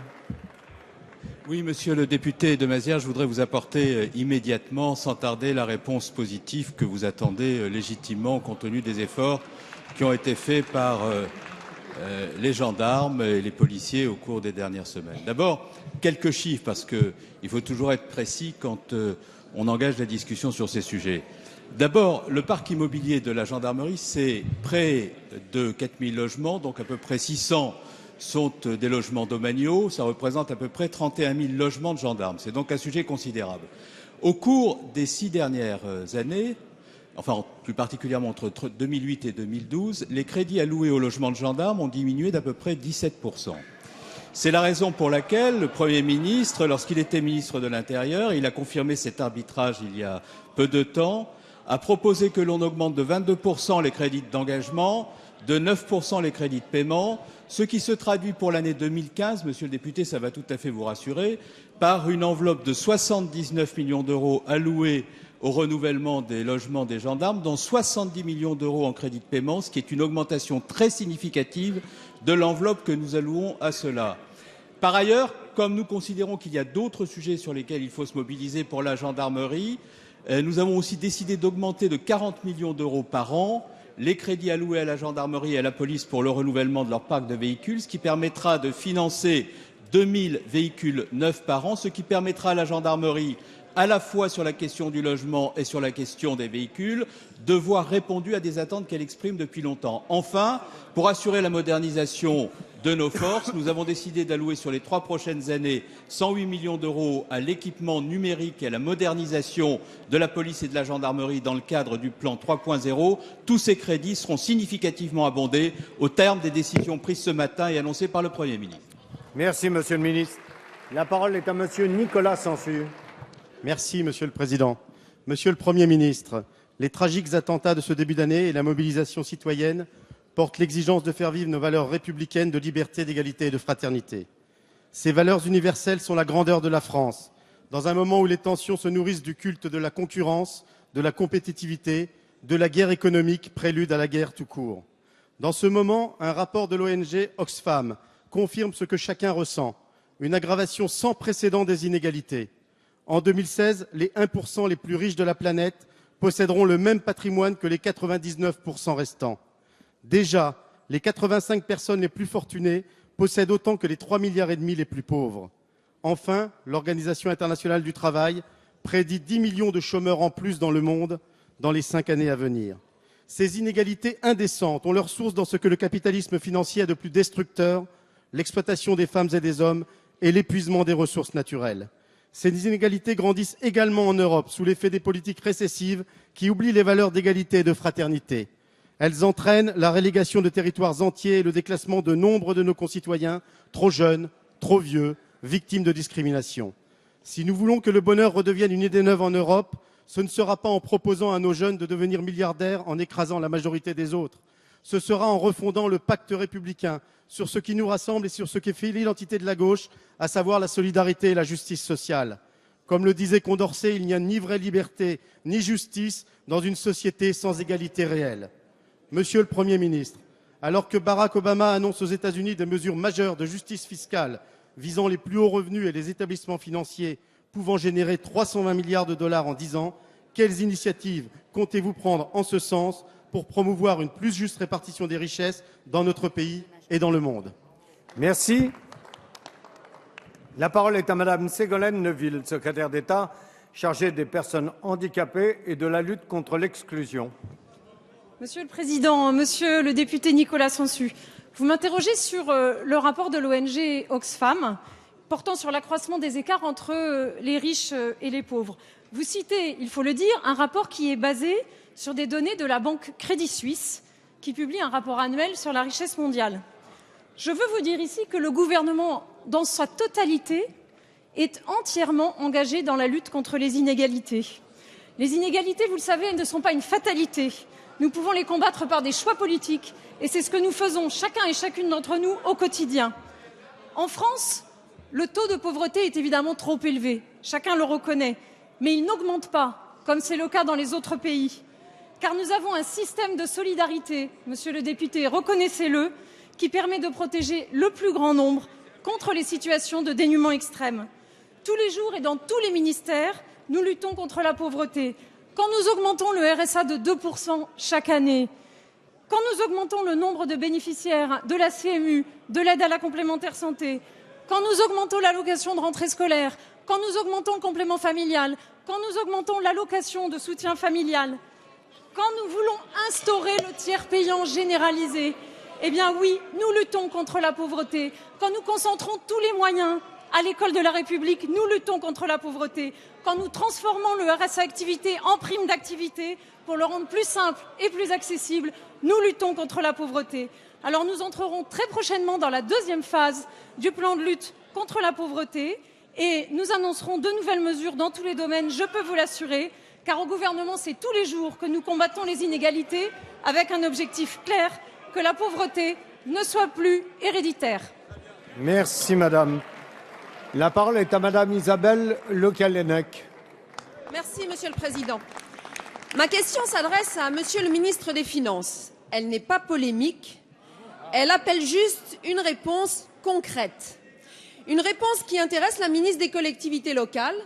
Oui, monsieur le député de Mazières, je voudrais vous apporter immédiatement, sans tarder, la réponse positive que vous attendez légitimement compte tenu des efforts qui ont été faits par les gendarmes et les policiers au cours des dernières semaines. D'abord, quelques chiffres, parce qu'il faut toujours être précis quand on engage la discussion sur ces sujets. D'abord, le parc immobilier de la gendarmerie, c'est près de 4000 logements, donc à peu près 600 sont des logements domaniaux. Ça représente à peu près 31 000 logements de gendarmes. C'est donc un sujet considérable. Au cours des 6 dernières années, enfin plus particulièrement entre 2008 et 2012, les crédits alloués au logement de gendarmes ont diminué d'à peu près 17%. C'est la raison pour laquelle le Premier ministre, lorsqu'il était ministre de l'Intérieur, il a confirmé cet arbitrage il y a peu de temps, a proposé que l'on augmente de 22% les crédits d'engagement, de 9% les crédits de paiement, ce qui se traduit pour l'année 2015, monsieur le député, ça va tout à fait vous rassurer, par une enveloppe de 79 millions d'euros alloués au renouvellement des logements des gendarmes, dont 70 millions d'euros en crédit de paiement, ce qui est une augmentation très significative de l'enveloppe que nous allouons à cela. Par ailleurs, comme nous considérons qu'il y a d'autres sujets sur lesquels il faut se mobiliser pour la gendarmerie, nous avons aussi décidé d'augmenter de 40 millions d'euros par an les crédits alloués à la gendarmerie et à la police pour le renouvellement de leur parc de véhicules, ce qui permettra de financer 2000 véhicules neufs par an, ce qui permettra à la gendarmerie, à la fois sur la question du logement et sur la question des véhicules, de voir répondu à des attentes qu'elle exprime depuis longtemps. Enfin, pour assurer la modernisation de nos forces, nous avons décidé d'allouer sur les 3 prochaines années 108 millions d'euros à l'équipement numérique et à la modernisation de la police et de la gendarmerie dans le cadre du plan 3.0. Tous ces crédits seront significativement abondés au terme des décisions prises ce matin et annoncées par le Premier ministre. Merci, Monsieur le Ministre. La parole est à Monsieur Nicolas Sansu. Merci, Monsieur le Président. Monsieur le Premier ministre, les tragiques attentats de ce début d'année et la mobilisation citoyenne portent l'exigence de faire vivre nos valeurs républicaines de liberté, d'égalité et de fraternité. Ces valeurs universelles sont la grandeur de la France, dans un moment où les tensions se nourrissent du culte de la concurrence, de la compétitivité, de la guerre économique, prélude à la guerre tout court. Dans ce moment, un rapport de l'ONG Oxfam confirme ce que chacun ressent, une aggravation sans précédent des inégalités. En 2016, les 1% les plus riches de la planète posséderont le même patrimoine que les 99% restants. Déjà, les 85 personnes les plus fortunées possèdent autant que les 3,5 milliards les plus pauvres. Enfin, l'Organisation internationale du travail prédit 10 millions de chômeurs en plus dans le monde dans les 5 années à venir. Ces inégalités indécentes ont leur source dans ce que le capitalisme financier a de plus destructeur, l'exploitation des femmes et des hommes et l'épuisement des ressources naturelles. Ces inégalités grandissent également en Europe sous l'effet des politiques récessives qui oublient les valeurs d'égalité et de fraternité. Elles entraînent la relégation de territoires entiers et le déclassement de nombre de nos concitoyens, trop jeunes, trop vieux, victimes de discrimination. Si nous voulons que le bonheur redevienne une idée neuve en Europe, ce ne sera pas en proposant à nos jeunes de devenir milliardaires en écrasant la majorité des autres. Ce sera en refondant le pacte républicain sur ce qui nous rassemble et sur ce qui fait l'identité de la gauche, à savoir la solidarité et la justice sociale. Comme le disait Condorcet, il n'y a ni vraie liberté ni justice dans une société sans égalité réelle. Monsieur le Premier ministre, alors que Barack Obama annonce aux États-Unis des mesures majeures de justice fiscale visant les plus hauts revenus et les établissements financiers pouvant générer 320 milliards de dollars en 10 ans, quelles initiatives comptez-vous prendre en ce sens pour promouvoir une plus juste répartition des richesses dans notre pays et dans le monde? Merci. La parole est à Madame Ségolène Neuville, secrétaire d'État chargée des personnes handicapées et de la lutte contre l'exclusion. Monsieur le Président, Monsieur le député Nicolas Sansu, vous m'interrogez sur le rapport de l'ONG Oxfam portant sur l'accroissement des écarts entre les riches et les pauvres. Vous citez, il faut le dire, un rapport qui est basé sur des données de la banque Crédit Suisse, qui publie un rapport annuel sur la richesse mondiale. Je veux vous dire ici que le gouvernement, dans sa totalité, est entièrement engagé dans la lutte contre les inégalités. Les inégalités, vous le savez, ne sont pas une fatalité. Nous pouvons les combattre par des choix politiques, et c'est ce que nous faisons, chacun et chacune d'entre nous, au quotidien. En France, le taux de pauvreté est évidemment trop élevé, chacun le reconnaît, mais il n'augmente pas, comme c'est le cas dans les autres pays. Car nous avons un système de solidarité, monsieur le député, reconnaissez-le, qui permet de protéger le plus grand nombre contre les situations de dénuement extrême. Tous les jours et dans tous les ministères, nous luttons contre la pauvreté. Quand nous augmentons le RSA de 2% chaque année, quand nous augmentons le nombre de bénéficiaires de la CMU, de l'aide à la complémentaire santé, quand nous augmentons l'allocation de rentrée scolaire, quand nous augmentons le complément familial, quand nous augmentons l'allocation de soutien familial, quand nous voulons instaurer le tiers payant généralisé, eh bien oui, nous luttons contre la pauvreté. Quand nous concentrons tous les moyens à l'école de la République, nous luttons contre la pauvreté. Quand nous transformons le RSA activité en prime d'activité pour le rendre plus simple et plus accessible, nous luttons contre la pauvreté. Alors nous entrerons très prochainement dans la deuxième phase du plan de lutte contre la pauvreté et nous annoncerons de nouvelles mesures dans tous les domaines, je peux vous l'assurer, car au gouvernement, c'est tous les jours que nous combattons les inégalités avec un objectif clair, que la pauvreté ne soit plus héréditaire. Merci, madame. La parole est à madame Isabelle Le Callennec. Merci, Monsieur le Président. Ma question s'adresse à Monsieur le ministre des Finances. Elle n'est pas polémique, elle appelle juste une réponse concrète. Une réponse qui intéresse la ministre des collectivités locales,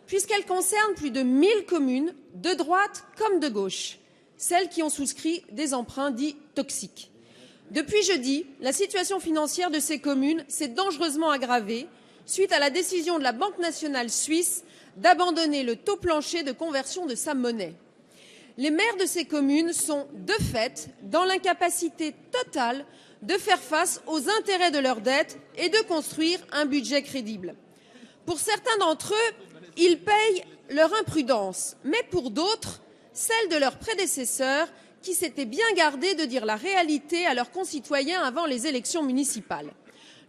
puisqu'elle concerne plus de 1000 communes, de droite comme de gauche, celles qui ont souscrit des emprunts dits toxiques. Depuis jeudi, la situation financière de ces communes s'est dangereusement aggravée suite à la décision de la Banque nationale suisse d'abandonner le taux plancher de conversion de sa monnaie. Les maires de ces communes sont, de fait, dans l'incapacité totale de faire face aux intérêts de leurs dettes et de construire un budget crédible. Pour certains d'entre eux, ils payent leur imprudence, mais pour d'autres, celle de leurs prédécesseurs qui s'étaient bien gardés de dire la réalité à leurs concitoyens avant les élections municipales.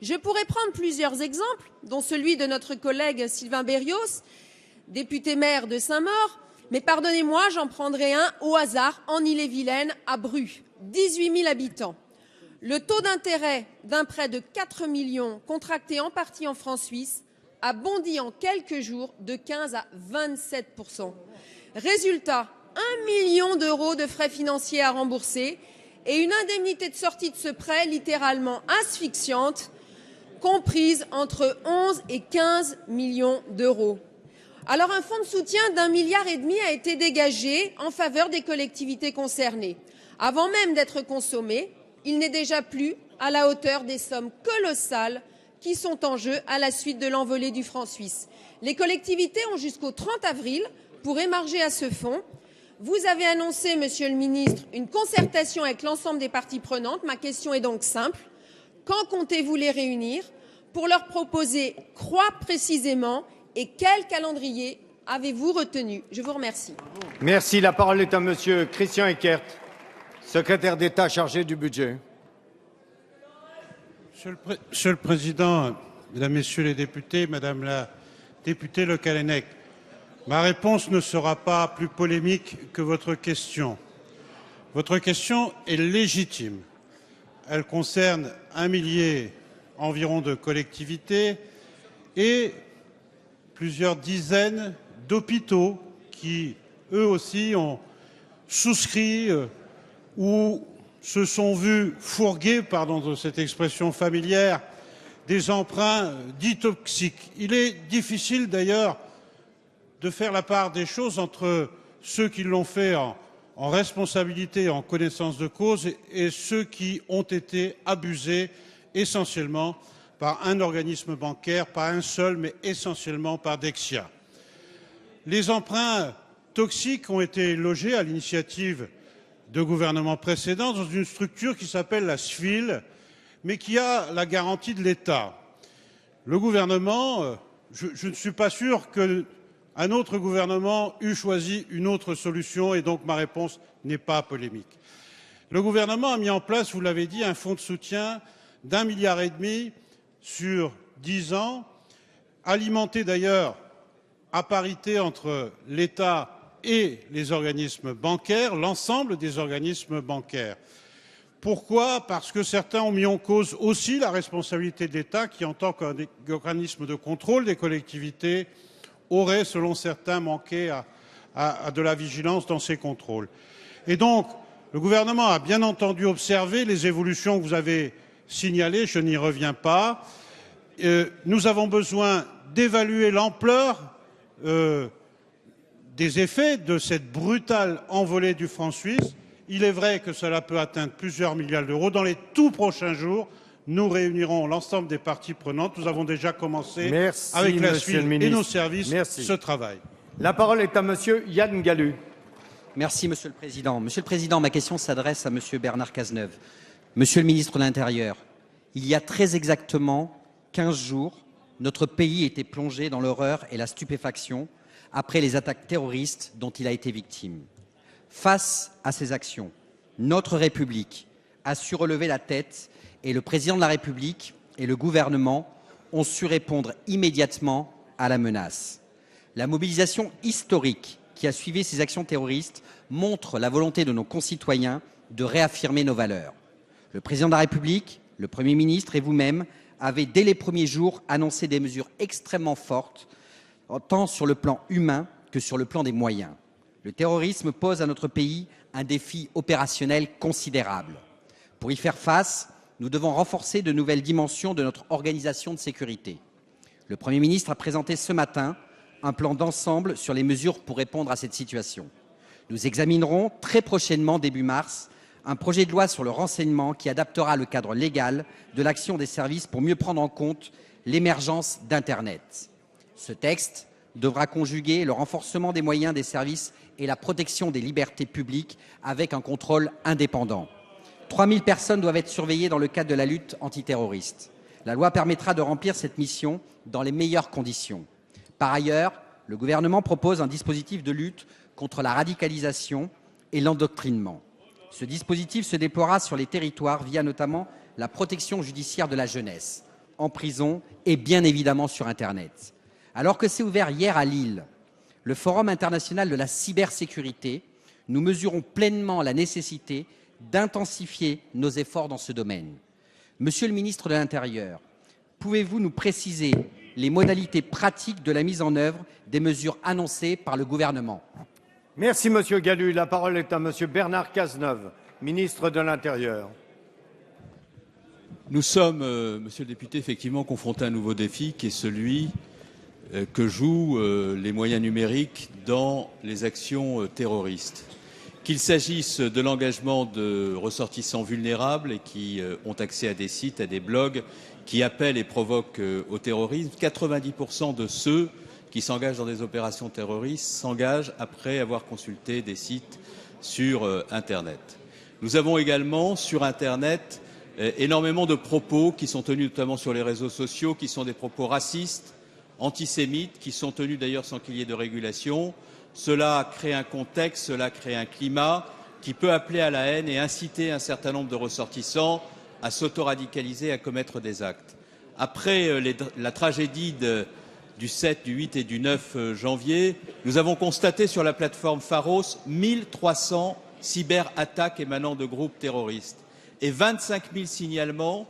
Je pourrais prendre plusieurs exemples, dont celui de notre collègue Sylvain Berrios, député maire de Saint-Maur, mais pardonnez-moi, j'en prendrai un au hasard en Ille-et-Vilaine, à Bru, 18 000 habitants. Le taux d'intérêt d'un prêt de 4 millions contracté en partie en francs suisses a bondi en quelques jours de 15 à 27%. Résultat, 1 million d'euros de frais financiers à rembourser et une indemnité de sortie de ce prêt littéralement asphyxiante, comprise entre 11 et 15 millions d'euros. Alors un fonds de soutien d'1,5 milliard a été dégagé en faveur des collectivités concernées. Avant même d'être consommé, il n'est déjà plus à la hauteur des sommes colossales qui sont en jeu à la suite de l'envolée du franc suisse. Les collectivités ont jusqu'au 30 avril pour émarger à ce fonds. Vous avez annoncé, Monsieur le ministre, une concertation avec l'ensemble des parties prenantes. Ma question est donc simple. Quand comptez-vous les réunir pour leur proposer quoi précisément et quel calendrier avez-vous retenu? Je vous remercie. Merci. La parole est à Monsieur Christian Eckert, secrétaire d'État chargé du budget. Monsieur le Président, Mesdames, Messieurs les députés, Madame la députée Le Callennec, ma réponse ne sera pas plus polémique que votre question. Votre question est légitime. Elle concerne 1 millier environ de collectivités et plusieurs dizaines d'hôpitaux qui, eux aussi, ont souscrit ou se sont vus fourguer, pardon de cette expression familière, des emprunts dits toxiques. Il est difficile d'ailleurs de faire la part des choses entre ceux qui l'ont fait en responsabilité, en connaissance de cause, et ceux qui ont été abusés essentiellement par un organisme bancaire, pas un seul, mais essentiellement par Dexia. Les emprunts toxiques ont été logés à l'initiative de gouvernements précédents dans une structure qui s'appelle la SFIL, mais qui a la garantie de l'État. Le gouvernement, je ne suis pas sûr qu'un autre gouvernement eût choisi une autre solution, et donc ma réponse n'est pas polémique. Le gouvernement a mis en place, vous l'avez dit, un fonds de soutien d'1,5 milliard sur 10 ans, alimenté d'ailleurs à parité entre l'État et les organismes bancaires, l'ensemble des organismes bancaires. Pourquoi? Parce que certains ont mis en cause aussi la responsabilité de l'État qui, en tant qu'organisme de contrôle des collectivités, aurait, selon certains, manqué à de la vigilance dans ces contrôles. Et donc, le gouvernement a bien entendu observé les évolutions que vous avez signalées, je n'y reviens pas. Nous avons besoin d'évaluer l'ampleur des effets de cette brutale envolée du franc suisse Il est vrai que cela peut atteindre plusieurs milliards d'euros. Dans les tout prochains jours, nous réunirons l'ensemble des parties prenantes. Nous avons déjà commencé avec la Suisse et nos services ce travail. La parole est à Monsieur Yann Gallu. Merci, Monsieur le Président. Monsieur le Président, ma question s'adresse à Monsieur Bernard Cazeneuve. Monsieur le Ministre de l'Intérieur, il y a très exactement 15 jours, notre pays était plongé dans l'horreur et la stupéfaction après les attaques terroristes dont il a été victime. Face à ces actions, notre République a su relever la tête et le Président de la République et le gouvernement ont su répondre immédiatement à la menace. La mobilisation historique qui a suivi ces actions terroristes montre la volonté de nos concitoyens de réaffirmer nos valeurs. Le Président de la République, le Premier ministre et vous-même avez, dès les premiers jours, annoncé des mesures extrêmement fortes, tant sur le plan humain que sur le plan des moyens. Le terrorisme pose à notre pays un défi opérationnel considérable. Pour y faire face, nous devons renforcer de nouvelles dimensions de notre organisation de sécurité. Le Premier ministre a présenté ce matin un plan d'ensemble sur les mesures pour répondre à cette situation. Nous examinerons très prochainement, début mars, un projet de loi sur le renseignement qui adaptera le cadre légal de l'action des services pour mieux prendre en compte l'émergence d'Internet. Ce texte devra conjuguer le renforcement des moyens des services et la protection des libertés publiques avec un contrôle indépendant. 3000 personnes doivent être surveillées dans le cadre de la lutte antiterroriste. La loi permettra de remplir cette mission dans les meilleures conditions. Par ailleurs, le gouvernement propose un dispositif de lutte contre la radicalisation et l'endoctrinement. Ce dispositif se déploiera sur les territoires via notamment la protection judiciaire de la jeunesse, en prison et bien évidemment sur Internet. Alors que s'est ouvert hier à Lille le Forum international de la cybersécurité, nous mesurons pleinement la nécessité d'intensifier nos efforts dans ce domaine. Monsieur le ministre de l'Intérieur, pouvez-vous nous préciser les modalités pratiques de la mise en œuvre des mesures annoncées par le gouvernement? Merci, Monsieur Gallu. La parole est à Monsieur Bernard Cazeneuve, ministre de l'Intérieur. Nous sommes, Monsieur le député, effectivement confrontés à un nouveau défi qui est celui que jouent les moyens numériques dans les actions terroristes. Qu'il s'agisse de l'engagement de ressortissants vulnérables et qui ont accès à des sites, à des blogs qui appellent et provoquent au terrorisme, 90% de ceux qui s'engagent dans des opérations terroristes s'engagent après avoir consulté des sites sur Internet. Nous avons également sur Internet énormément de propos qui sont tenus notamment sur les réseaux sociaux, qui sont des propos racistes, antisémites, qui sont tenus d'ailleurs sans qu'il y ait de régulation. Cela crée un contexte, cela crée un climat qui peut appeler à la haine et inciter un certain nombre de ressortissants à s'autoradicaliser, à commettre des actes. Après la tragédie du 7, du 8 et du 9 janvier, nous avons constaté sur la plateforme Pharos 1300 cyberattaques émanant de groupes terroristes et 25 000 signalements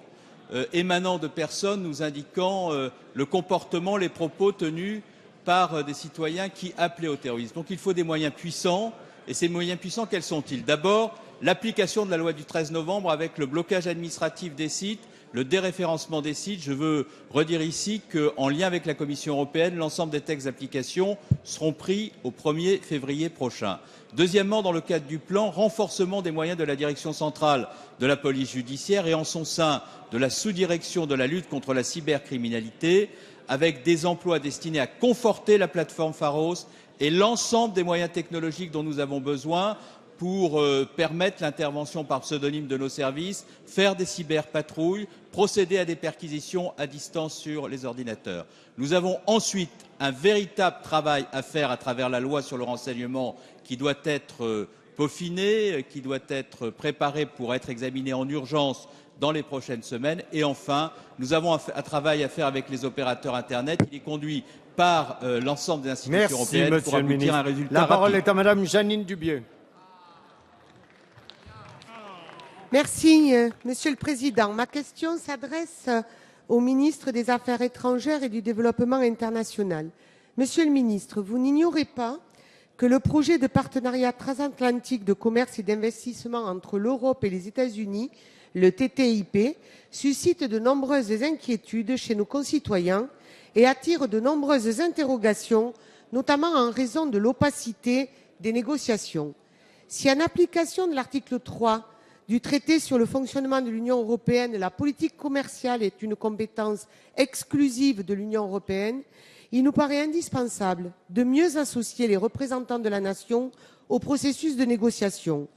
émanant de personnes nous indiquant le comportement, les propos tenus par des citoyens qui appelaient au terrorisme. Donc il faut des moyens puissants. Et ces moyens puissants, quels sont-ils? D'abord, l'application de la loi du 13 novembre avec le blocage administratif des sites, le déréférencement des sites. Je veux redire ici qu'en lien avec la Commission européenne, l'ensemble des textes d'application seront pris au 1er février prochain. Deuxièmement, dans le cadre du plan, renforcement des moyens de la direction centrale de la police judiciaire et en son sein de la sous-direction de la lutte contre la cybercriminalité, avec des emplois destinés à conforter la plateforme Pharos et l'ensemble des moyens technologiques dont nous avons besoin pour permettre l'intervention par pseudonyme de nos services, faire des cyberpatrouilles, procéder à des perquisitions à distance sur les ordinateurs. Nous avons ensuite un véritable travail à faire à travers la loi sur le renseignement qui doit être peaufiné, qui doit être préparé pour être examiné en urgence dans les prochaines semaines. Et enfin, nous avons un travail à faire avec les opérateurs Internet. Il est conduit par l'ensemble des institutions européennes pour aboutir à un résultat rapide. La parole rapide. est à Madame Jeanine Dubié. Merci, Monsieur le Président. Ma question s'adresse au ministre des Affaires étrangères et du Développement international. Monsieur le ministre, vous n'ignorez pas que le projet de partenariat transatlantique de commerce et d'investissement entre l'Europe et les États-Unis, le TTIP, suscite de nombreuses inquiétudes chez nos concitoyens et attire de nombreuses interrogations, notamment en raison de l'opacité des négociations. Si en application de l'article 3 du traité sur le fonctionnement de l'Union européenne, la politique commerciale est une compétence exclusive de l'Union européenne, il nous paraît indispensable de mieux associer les représentants de la nation au processus de négociation.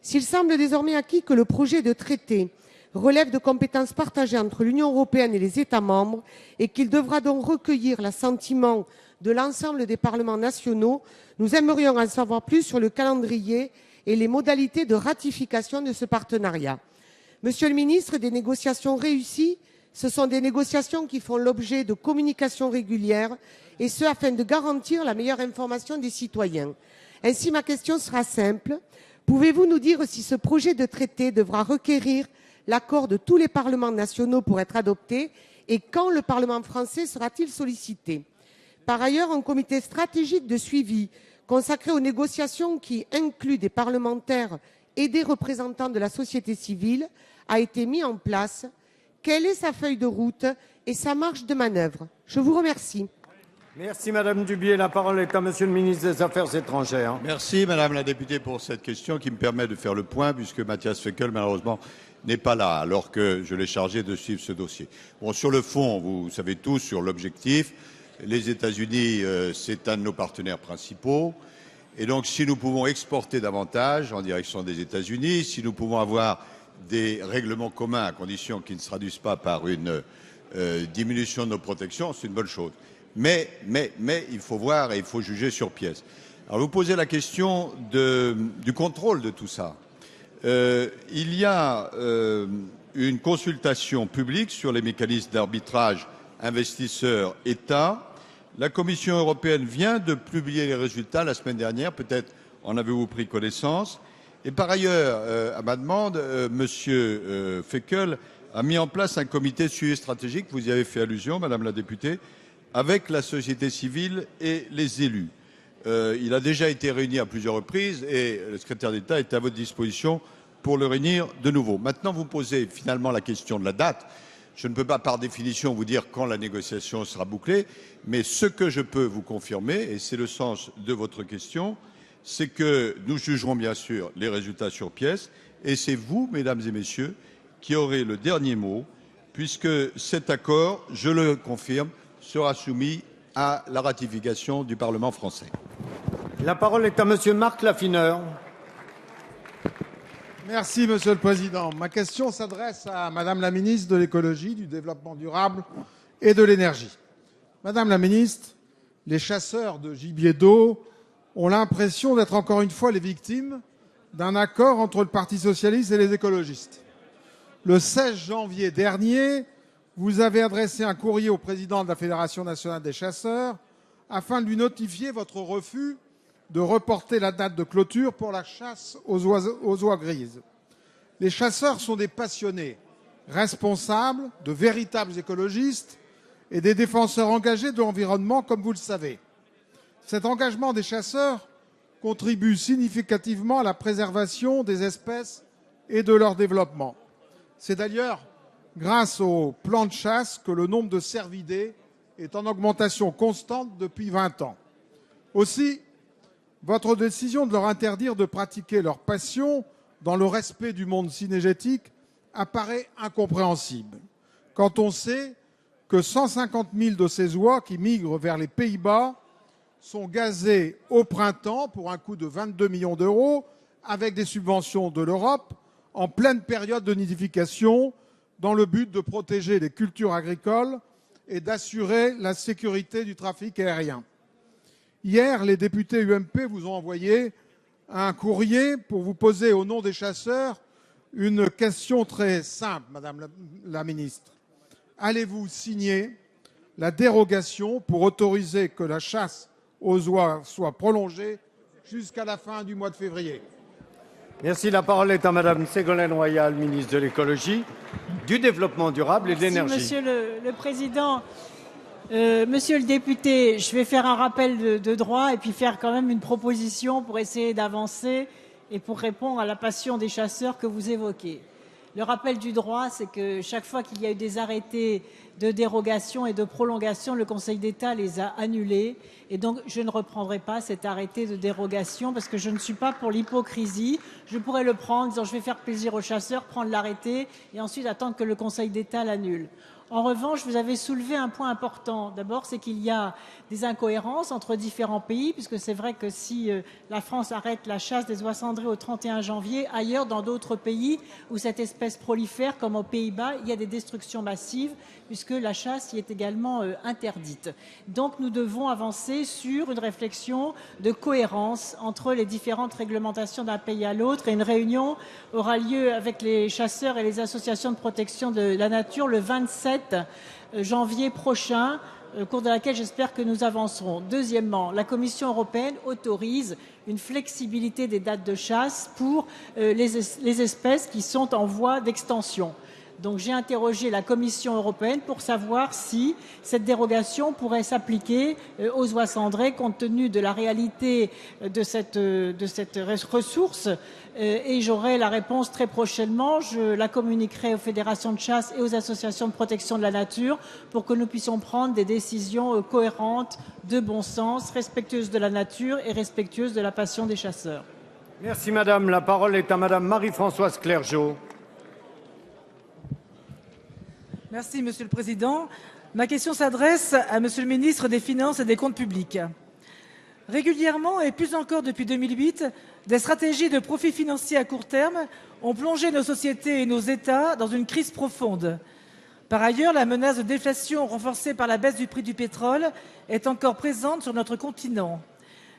S'il semble désormais acquis que le projet de traité relève de compétences partagées entre l'Union européenne et les États membres et qu'il devra donc recueillir l'assentiment de l'ensemble des parlements nationaux, nous aimerions en savoir plus sur le calendrier et les modalités de ratification de ce partenariat. Monsieur le ministre, des négociations réussies, ce sont des négociations qui font l'objet de communications régulières, et ce afin de garantir la meilleure information des citoyens. Ainsi, ma question sera simple. Pouvez-vous nous dire si ce projet de traité devra requérir l'accord de tous les parlements nationaux pour être adopté, et quand le Parlement français sera-t-il sollicité? Par ailleurs, un comité stratégique de suivi consacré aux négociations qui inclut des parlementaires et des représentants de la société civile a été mis en place. Quelle est sa feuille de route et sa marge de manœuvre? Je vous remercie. Merci Madame Dubié. La parole est à Monsieur le ministre des Affaires étrangères. Merci Madame la députée pour cette question qui me permet de faire le point puisque Matthias Fekl malheureusement n'est pas là alors que je l'ai chargé de suivre ce dossier. Bon, sur le fond, vous savez tous sur l'objectif. Les États-Unis, c'est un de nos partenaires principaux. Et donc, si nous pouvons exporter davantage en direction des États-Unis, si nous pouvons avoir des règlements communs à condition qu'ils ne se traduisent pas par une diminution de nos protections, c'est une bonne chose. Mais il faut voir et il faut juger sur pièce. Alors, vous posez la question du contrôle de tout ça. Il y a une consultation publique sur les mécanismes d'arbitrage investisseurs-État. La Commission européenne vient de publier les résultats la semaine dernière. Peut-être en avez-vous pris connaissance. Et par ailleurs, à ma demande, Monsieur Fekl a mis en place un comité de suivi stratégique, vous y avez fait allusion, Madame la députée, avec la société civile et les élus. Il a déjà été réuni à plusieurs reprises et le secrétaire d'État est à votre disposition pour le réunir de nouveau. Maintenant, vous posez finalement la question de la date. Je ne peux pas par définition vous dire quand la négociation sera bouclée, mais ce que je peux vous confirmer, et c'est le sens de votre question, c'est que nous jugerons bien sûr les résultats sur pièce, et c'est vous, mesdames et messieurs, qui aurez le dernier mot, puisque cet accord, je le confirme, sera soumis à la ratification du Parlement français. La parole est à Monsieur Marc Laffineur. Merci, Monsieur le Président. Ma question s'adresse à Madame la ministre de l'Écologie, du Développement durable et de l'Énergie. Madame la ministre, les chasseurs de gibier d'eau ont l'impression d'être encore une fois les victimes d'un accord entre le Parti socialiste et les écologistes. Le 16 janvier dernier, vous avez adressé un courrier au président de la Fédération nationale des chasseurs afin de lui notifier votre refus de reporter la date de clôture pour la chasse aux oies grises. Les chasseurs sont des passionnés, responsables, de véritables écologistes et des défenseurs engagés de l'environnement, comme vous le savez. Cet engagement des chasseurs contribue significativement à la préservation des espèces et de leur développement. C'est d'ailleurs grâce au plan de chasse que le nombre de cervidés est en augmentation constante depuis 20 ans. Aussi, votre décision de leur interdire de pratiquer leur passion dans le respect du monde cynégétique apparaît incompréhensible quand on sait que 150 000 de ces oies qui migrent vers les Pays-Bas sont gazées au printemps pour un coût de 22 millions d'euros avec des subventions de l'Europe en pleine période de nidification dans le but de protéger les cultures agricoles et d'assurer la sécurité du trafic aérien. Hier, les députés UMP vous ont envoyé un courrier pour vous poser au nom des chasseurs une question très simple, Madame la ministre. Allez-vous signer la dérogation pour autoriser que la chasse aux oies soit prolongée jusqu'à la fin du mois de février? Merci. La parole est à Madame Ségolène Royal, ministre de l'Écologie, du Développement durable et de l'Énergie. Monsieur le Président. Monsieur le député, je vais faire un rappel de droit et puis faire quand même une proposition pour essayer d'avancer et pour répondre à la passion des chasseurs que vous évoquez. Le rappel du droit, c'est que chaque fois qu'il y a eu des arrêtés de dérogation et de prolongation, le Conseil d'État les a annulés. Et donc, je ne reprendrai pas cet arrêté de dérogation parce que je ne suis pas pour l'hypocrisie. Je pourrais le prendre en disant je vais faire plaisir aux chasseurs, prendre l'arrêté et ensuite attendre que le Conseil d'État l'annule. En revanche, vous avez soulevé un point important. D'abord, c'est qu'il y a des incohérences entre différents pays, puisque c'est vrai que si la France arrête la chasse des oies cendrées au 31 janvier, ailleurs, dans d'autres pays où cette espèce prolifère, comme aux Pays-Bas, il y a des destructions massives, puisque la chasse y est également interdite. Donc, nous devons avancer sur une réflexion de cohérence entre les différentes réglementations d'un pays à l'autre. Et une réunion aura lieu avec les chasseurs et les associations de protection de la nature le 27 janvier prochain, au cours de laquelle j'espère que nous avancerons. Deuxièmement, la Commission européenne autorise une flexibilité des dates de chasse pour les espèces qui sont en voie d'extension. Donc j'ai interrogé la Commission européenne pour savoir si cette dérogation pourrait s'appliquer aux oies cendrées compte tenu de la réalité de cette ressource et j'aurai la réponse très prochainement. Je la communiquerai aux fédérations de chasse et aux associations de protection de la nature pour que nous puissions prendre des décisions cohérentes, de bon sens, respectueuses de la nature et respectueuses de la passion des chasseurs. Merci madame. La parole est à madame Marie-Françoise Clergeot. Merci, Monsieur le Président. Ma question s'adresse à Monsieur le ministre des Finances et des Comptes publics. Régulièrement, et plus encore depuis 2008, des stratégies de profit financier à court terme ont plongé nos sociétés et nos États dans une crise profonde. Par ailleurs, la menace de déflation renforcée par la baisse du prix du pétrole est encore présente sur notre continent.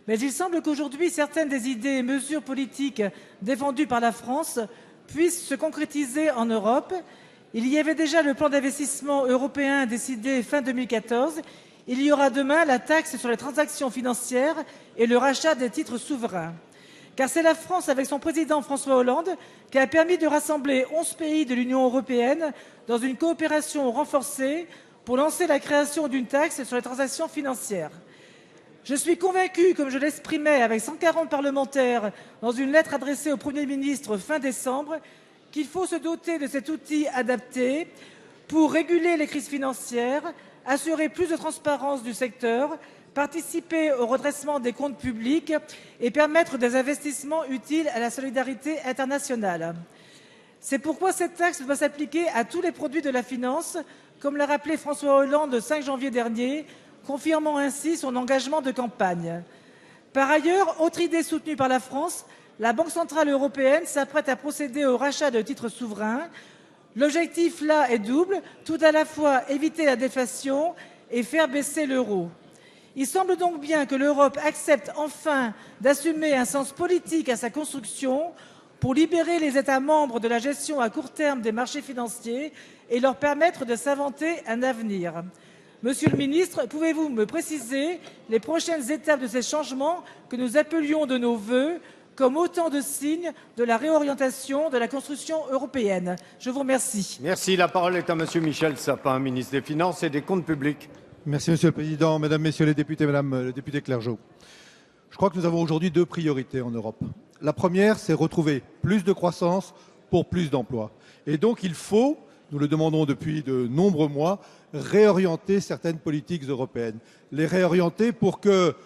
Mais il semble qu'aujourd'hui, certaines des idées et mesures politiques défendues par la France puissent se concrétiser en Europe. Il y avait déjà le plan d'investissement européen décidé fin 2014. Il y aura demain la taxe sur les transactions financières et le rachat des titres souverains. Car c'est la France, avec son président François Hollande, qui a permis de rassembler 11 pays de l'Union européenne dans une coopération renforcée pour lancer la création d'une taxe sur les transactions financières. Je suis convaincu, comme je l'exprimais avec 140 parlementaires dans une lettre adressée au Premier ministre fin décembre, qu'il faut se doter de cet outil adapté pour réguler les crises financières, assurer plus de transparence du secteur, participer au redressement des comptes publics et permettre des investissements utiles à la solidarité internationale. C'est pourquoi cette taxe doit s'appliquer à tous les produits de la finance, comme l'a rappelé François Hollande le 5 janvier dernier, confirmant ainsi son engagement de campagne. Par ailleurs, autre idée soutenue par la France, la Banque centrale européenne s'apprête à procéder au rachat de titres souverains. L'objectif là est double, tout à la fois éviter la déflation et faire baisser l'euro. Il semble donc bien que l'Europe accepte enfin d'assumer un sens politique à sa construction pour libérer les États membres de la gestion à court terme des marchés financiers et leur permettre de s'inventer un avenir. Monsieur le ministre, pouvez-vous me préciser les prochaines étapes de ces changements que nous appelions de nos vœux comme autant de signes de la réorientation de la construction européenne? Je vous remercie. Merci. La parole est à monsieur Michel Sapin, ministre des Finances et des Comptes publics. Merci Monsieur le Président, Mesdames, Messieurs les députés, Madame le député Clergeot. Je crois que nous avons aujourd'hui deux priorités en Europe. La première, c'est retrouver plus de croissance pour plus d'emplois. Et donc il faut, nous le demandons depuis de nombreux mois, réorienter certaines politiques européennes. Les réorienter pour que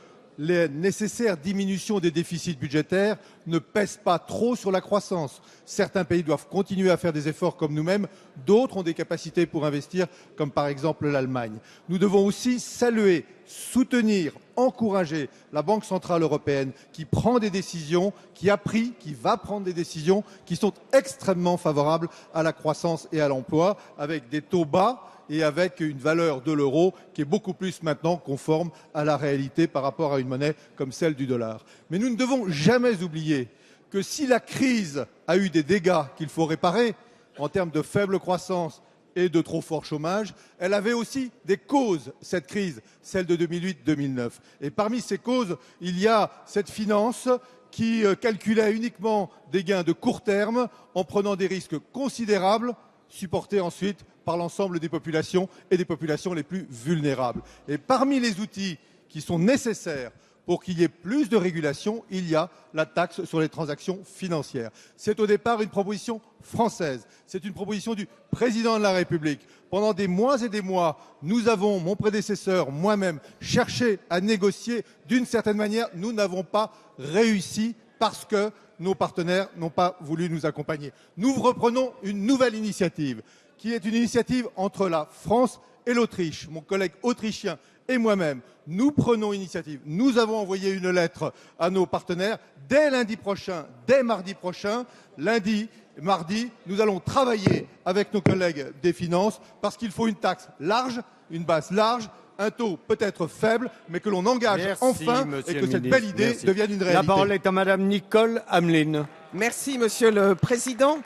les nécessaires diminutions des déficits budgétaires ne pèsent pas trop sur la croissance. Certains pays doivent continuer à faire des efforts comme nous-mêmes, d'autres ont des capacités pour investir, comme par exemple l'Allemagne. Nous devons aussi saluer, soutenir, encourager la Banque centrale européenne qui prend des décisions, qui a pris, qui va prendre des décisions qui sont extrêmement favorables à la croissance et à l'emploi, avec des taux bas et avec une valeur de l'euro qui est beaucoup plus maintenant conforme à la réalité par rapport à une monnaie comme celle du dollar. Mais nous ne devons jamais oublier que si la crise a eu des dégâts qu'il faut réparer en termes de faible croissance et de trop fort chômage, elle avait aussi des causes, cette crise, celle de 2008-2009. Et parmi ces causes, il y a cette finance qui calculait uniquement des gains de court terme en prenant des risques considérables, supportés ensuite par l'ensemble des populations et des populations les plus vulnérables. Et parmi les outils qui sont nécessaires pour qu'il y ait plus de régulation, il y a la taxe sur les transactions financières. C'est au départ une proposition française. C'est une proposition du président de la République. Pendant des mois et des mois, nous avons, mon prédécesseur, moi-même, cherché à négocier d'une certaine manière. Nous n'avons pas réussi parce que nos partenaires n'ont pas voulu nous accompagner. Nous reprenons une nouvelle initiative, qui est une initiative entre la France et l'Autriche. Mon collègue autrichien et moi-même, nous prenons initiative. Nous avons envoyé une lettre à nos partenaires. Dès lundi prochain, dès mardi prochain, lundi, mardi, nous allons travailler avec nos collègues des finances parce qu'il faut une taxe large, une base large, un taux peut-être faible, mais que l'on engage enfin et que cette belle idée devienne une réalité. La parole est à Madame Nicole Hamelin. Merci, Monsieur le Président.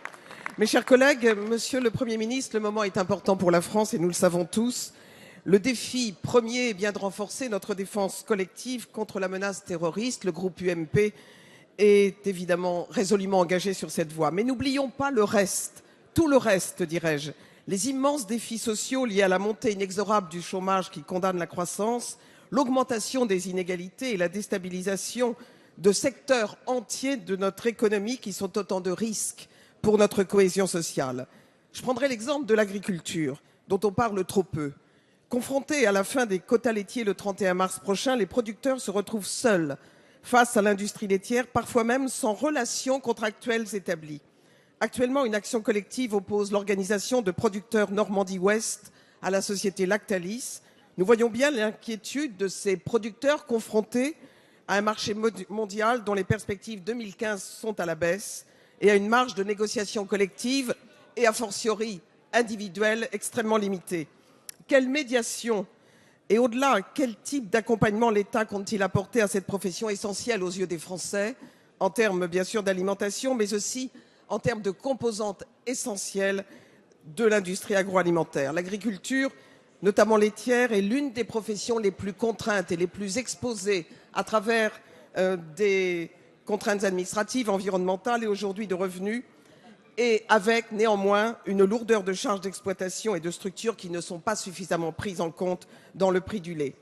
Mes chers collègues, Monsieur le Premier ministre, le moment est important pour la France et nous le savons tous. Le défi premier est bien de renforcer notre défense collective contre la menace terroriste. Le groupe UMP est évidemment résolument engagé sur cette voie. Mais n'oublions pas le reste, tout le reste, dirais-je. Les immenses défis sociaux liés à la montée inexorable du chômage qui condamne la croissance, l'augmentation des inégalités et la déstabilisation de secteurs entiers de notre économie qui sont autant de risques pour notre cohésion sociale. Je prendrai l'exemple de l'agriculture, dont on parle trop peu. Confrontés à la fin des quotas laitiers le 31 mars prochain, les producteurs se retrouvent seuls face à l'industrie laitière, parfois même sans relations contractuelles établies. Actuellement, une action collective oppose l'organisation de producteurs Normandie-Ouest à la société Lactalis. Nous voyons bien l'inquiétude de ces producteurs confrontés à un marché mondial dont les perspectives 2015 sont à la baisse et à une marge de négociation collective et a fortiori individuelle extrêmement limitée. Quelle médiation et au-delà, quel type d'accompagnement l'État compte-t-il apporter à cette profession essentielle aux yeux des Français, en termes bien sûr d'alimentation, mais aussi en termes de composantes essentielles de l'industrie agroalimentaire. L'agriculture, notamment laitière, est l'une des professions les plus contraintes et les plus exposées à travers des contraintes administratives, environnementales et aujourd'hui de revenus, et avec néanmoins une lourdeur de charges d'exploitation et de structures qui ne sont pas suffisamment prises en compte dans le prix du lait.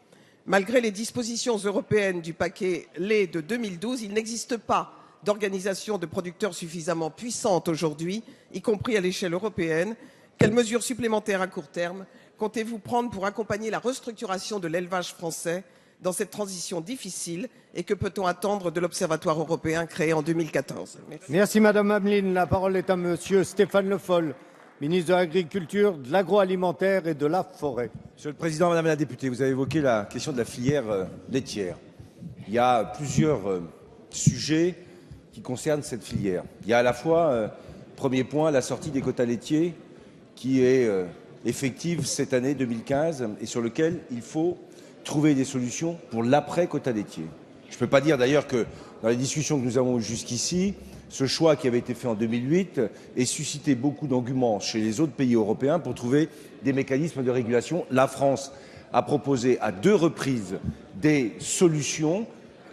Malgré les dispositions européennes du paquet lait de 2012, il n'existe pas d'organisation de producteurs suffisamment puissante aujourd'hui, y compris à l'échelle européenne. Quelles mesures supplémentaires à court terme comptez-vous prendre pour accompagner la restructuration de l'élevage français dans cette transition difficile et que peut-on attendre de l'Observatoire européen créé en 2014 ? Merci Madame Hamelin. La parole est à Monsieur Stéphane Le Foll, ministre de l'Agriculture, de l'Agroalimentaire et de la Forêt. Monsieur le Président, Madame la députée, vous avez évoqué la question de la filière laitière. Il y a plusieurs sujets qui concernent cette filière. Il y a à la fois, premier point, la sortie des quotas laitiers qui est effective cette année 2015 et sur lequel il faut trouver des solutions pour l'après-quota laitier. Je ne peux pas dire d'ailleurs que dans les discussions que nous avons eues jusqu'ici, ce choix qui avait été fait en 2008 ait suscité beaucoup d'engouement chez les autres pays européens pour trouver des mécanismes de régulation. La France a proposé à 2 reprises des solutions.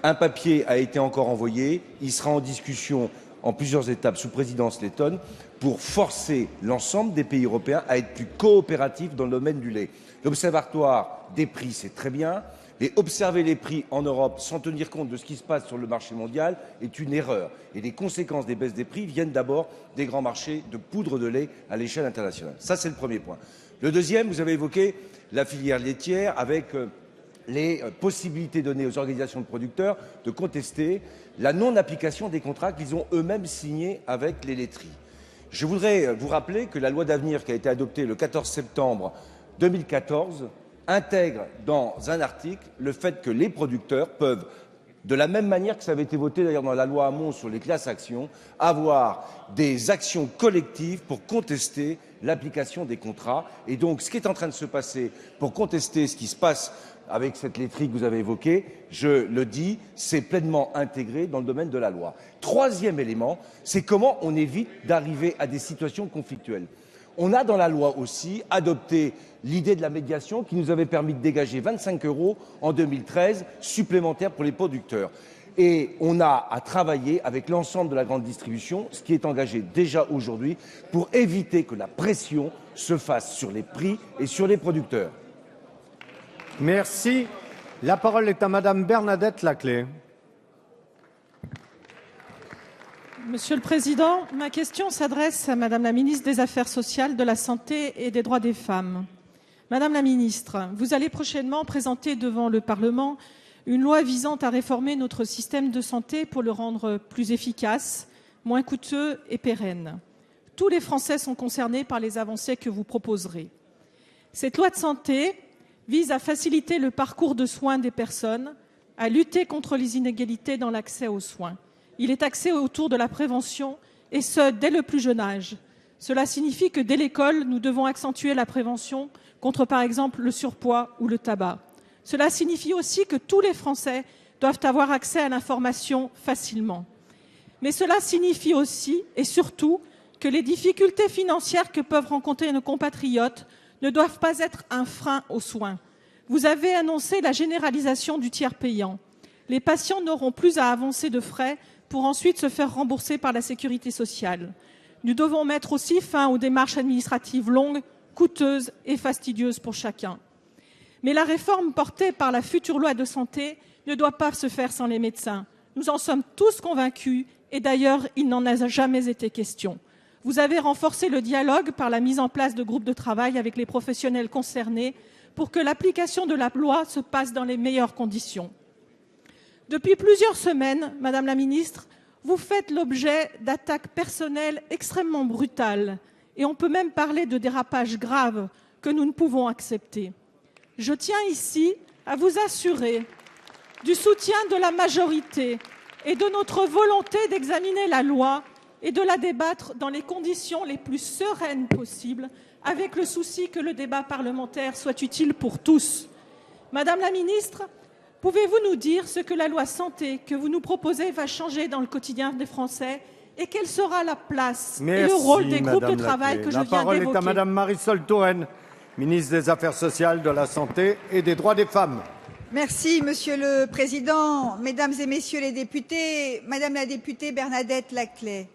Un papier a été encore envoyé. Il sera en discussion en plusieurs étapes sous présidence lettone pour forcer l'ensemble des pays européens à être plus coopératifs dans le domaine du lait. L'observatoire des prix, c'est très bien, mais observer les prix en Europe sans tenir compte de ce qui se passe sur le marché mondial est une erreur. Et les conséquences des baisses des prix viennent d'abord des grands marchés de poudre de lait à l'échelle internationale. Ça, c'est le premier point. Le deuxième, vous avez évoqué la filière laitière avec les possibilités données aux organisations de producteurs de contester la non-application des contrats qu'ils ont eux-mêmes signés avec les laiteries. Je voudrais vous rappeler que la loi d'avenir qui a été adoptée le 14 septembre 2014 intègre dans un article le fait que les producteurs peuvent, de la même manière que ça avait été voté d'ailleurs dans la loi Hamon sur les classes actions, avoir des actions collectives pour contester l'application des contrats. Et donc, ce qui est en train de se passer pour contester ce qui se passe avec cette laiterie que vous avez évoquée, je le dis, c'est pleinement intégré dans le domaine de la loi. Troisième élément, c'est comment on évite d'arriver à des situations conflictuelles. On a dans la loi aussi adopté l'idée de la médiation qui nous avait permis de dégager 25 € en 2013 supplémentaires pour les producteurs. Et on a à travailler avec l'ensemble de la grande distribution, ce qui est engagé déjà aujourd'hui, pour éviter que la pression se fasse sur les prix et sur les producteurs. Merci. La parole est à Madame Bernadette Laclais. Monsieur le Président, ma question s'adresse à Madame la ministre des Affaires sociales, de la Santé et des droits des femmes. Madame la ministre, vous allez prochainement présenter devant le Parlement une loi visant à réformer notre système de santé pour le rendre plus efficace, moins coûteux et pérenne. Tous les Français sont concernés par les avancées que vous proposerez. Cette loi de santé vise à faciliter le parcours de soins des personnes, à lutter contre les inégalités dans l'accès aux soins. Il est axé autour de la prévention, et ce, dès le plus jeune âge. Cela signifie que dès l'école, nous devons accentuer la prévention contre, par exemple, le surpoids ou le tabac. Cela signifie aussi que tous les Français doivent avoir accès à l'information facilement. Mais cela signifie aussi, et surtout, que les difficultés financières que peuvent rencontrer nos compatriotes ne doivent pas être un frein aux soins. Vous avez annoncé la généralisation du tiers payant. Les patients n'auront plus à avancer de frais pour ensuite se faire rembourser par la sécurité sociale. Nous devons mettre aussi fin aux démarches administratives longues, coûteuses et fastidieuses pour chacun. Mais la réforme portée par la future loi de santé ne doit pas se faire sans les médecins. Nous en sommes tous convaincus et d'ailleurs, il n'en a jamais été question. Vous avez renforcé le dialogue par la mise en place de groupes de travail avec les professionnels concernés pour que l'application de la loi se passe dans les meilleures conditions. Depuis plusieurs semaines, Madame la Ministre, vous faites l'objet d'attaques personnelles extrêmement brutales et on peut même parler de dérapages graves que nous ne pouvons accepter. Je tiens ici à vous assurer du soutien de la majorité et de notre volonté d'examiner la loi et de la débattre dans les conditions les plus sereines possibles, avec le souci que le débat parlementaire soit utile pour tous. Madame la Ministre, pouvez-vous nous dire ce que la loi santé que vous nous proposez va changer dans le quotidien des Français et quelle sera la place et le rôle des groupes de travail que je viens d'évoquer? La parole est à Madame Marisol Touraine, ministre des Affaires sociales, de la Santé et des droits des femmes. Merci, Monsieur le Président, Mesdames et Messieurs les députés, Madame la députée Bernadette Laclais.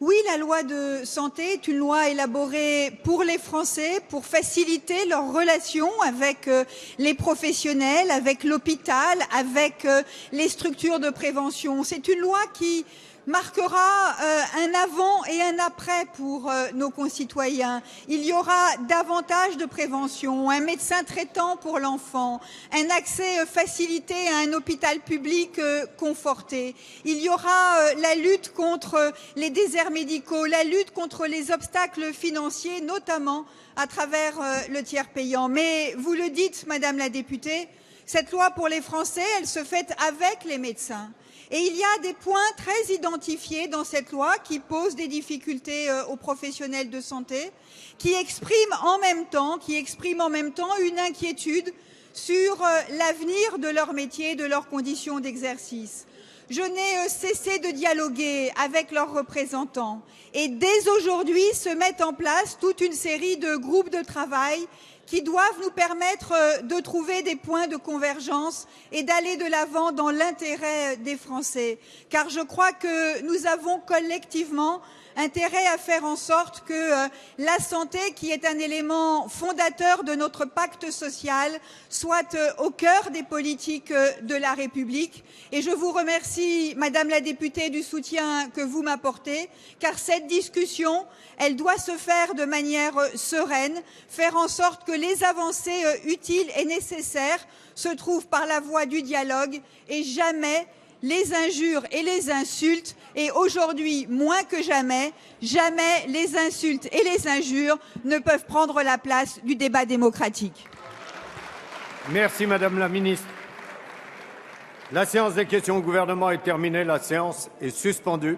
Oui, la loi de santé est une loi élaborée pour les Français, pour faciliter leurs relations avec les professionnels, avec l'hôpital, avec les structures de prévention. C'est une loi qui marquera un avant et un après pour nos concitoyens. Il y aura davantage de prévention, un médecin traitant pour l'enfant, un accès facilité à un hôpital public conforté. Il y aura la lutte contre les déserts médicaux, la lutte contre les obstacles financiers, notamment à travers le tiers payant. Mais vous le dites, Madame la députée, cette loi pour les Français, elle se fait avec les médecins. Et il y a des points très identifiés dans cette loi qui posent des difficultés aux professionnels de santé, qui expriment en même temps une inquiétude sur l'avenir de leur métier, de leurs conditions d'exercice. Je n'ai cessé de dialoguer avec leurs représentants et dès aujourd'hui se mettent en place toute une série de groupes de travail qui doivent nous permettre de trouver des points de convergence et d'aller de l'avant dans l'intérêt des Français. Car je crois que nous avons collectivement intérêt à faire en sorte que la santé, qui est un élément fondateur de notre pacte social, soit au cœur des politiques de la République. Et je vous remercie, Madame la députée, du soutien que vous m'apportez, car cette discussion, elle doit se faire de manière sereine, faire en sorte que les avancées utiles et nécessaires se trouvent par la voie du dialogue et jamais les injures et les insultes, et aujourd'hui moins que jamais, jamais les insultes et les injures ne peuvent prendre la place du débat démocratique. Merci Madame la Ministre. La séance des questions au gouvernement est terminée. La séance est suspendue.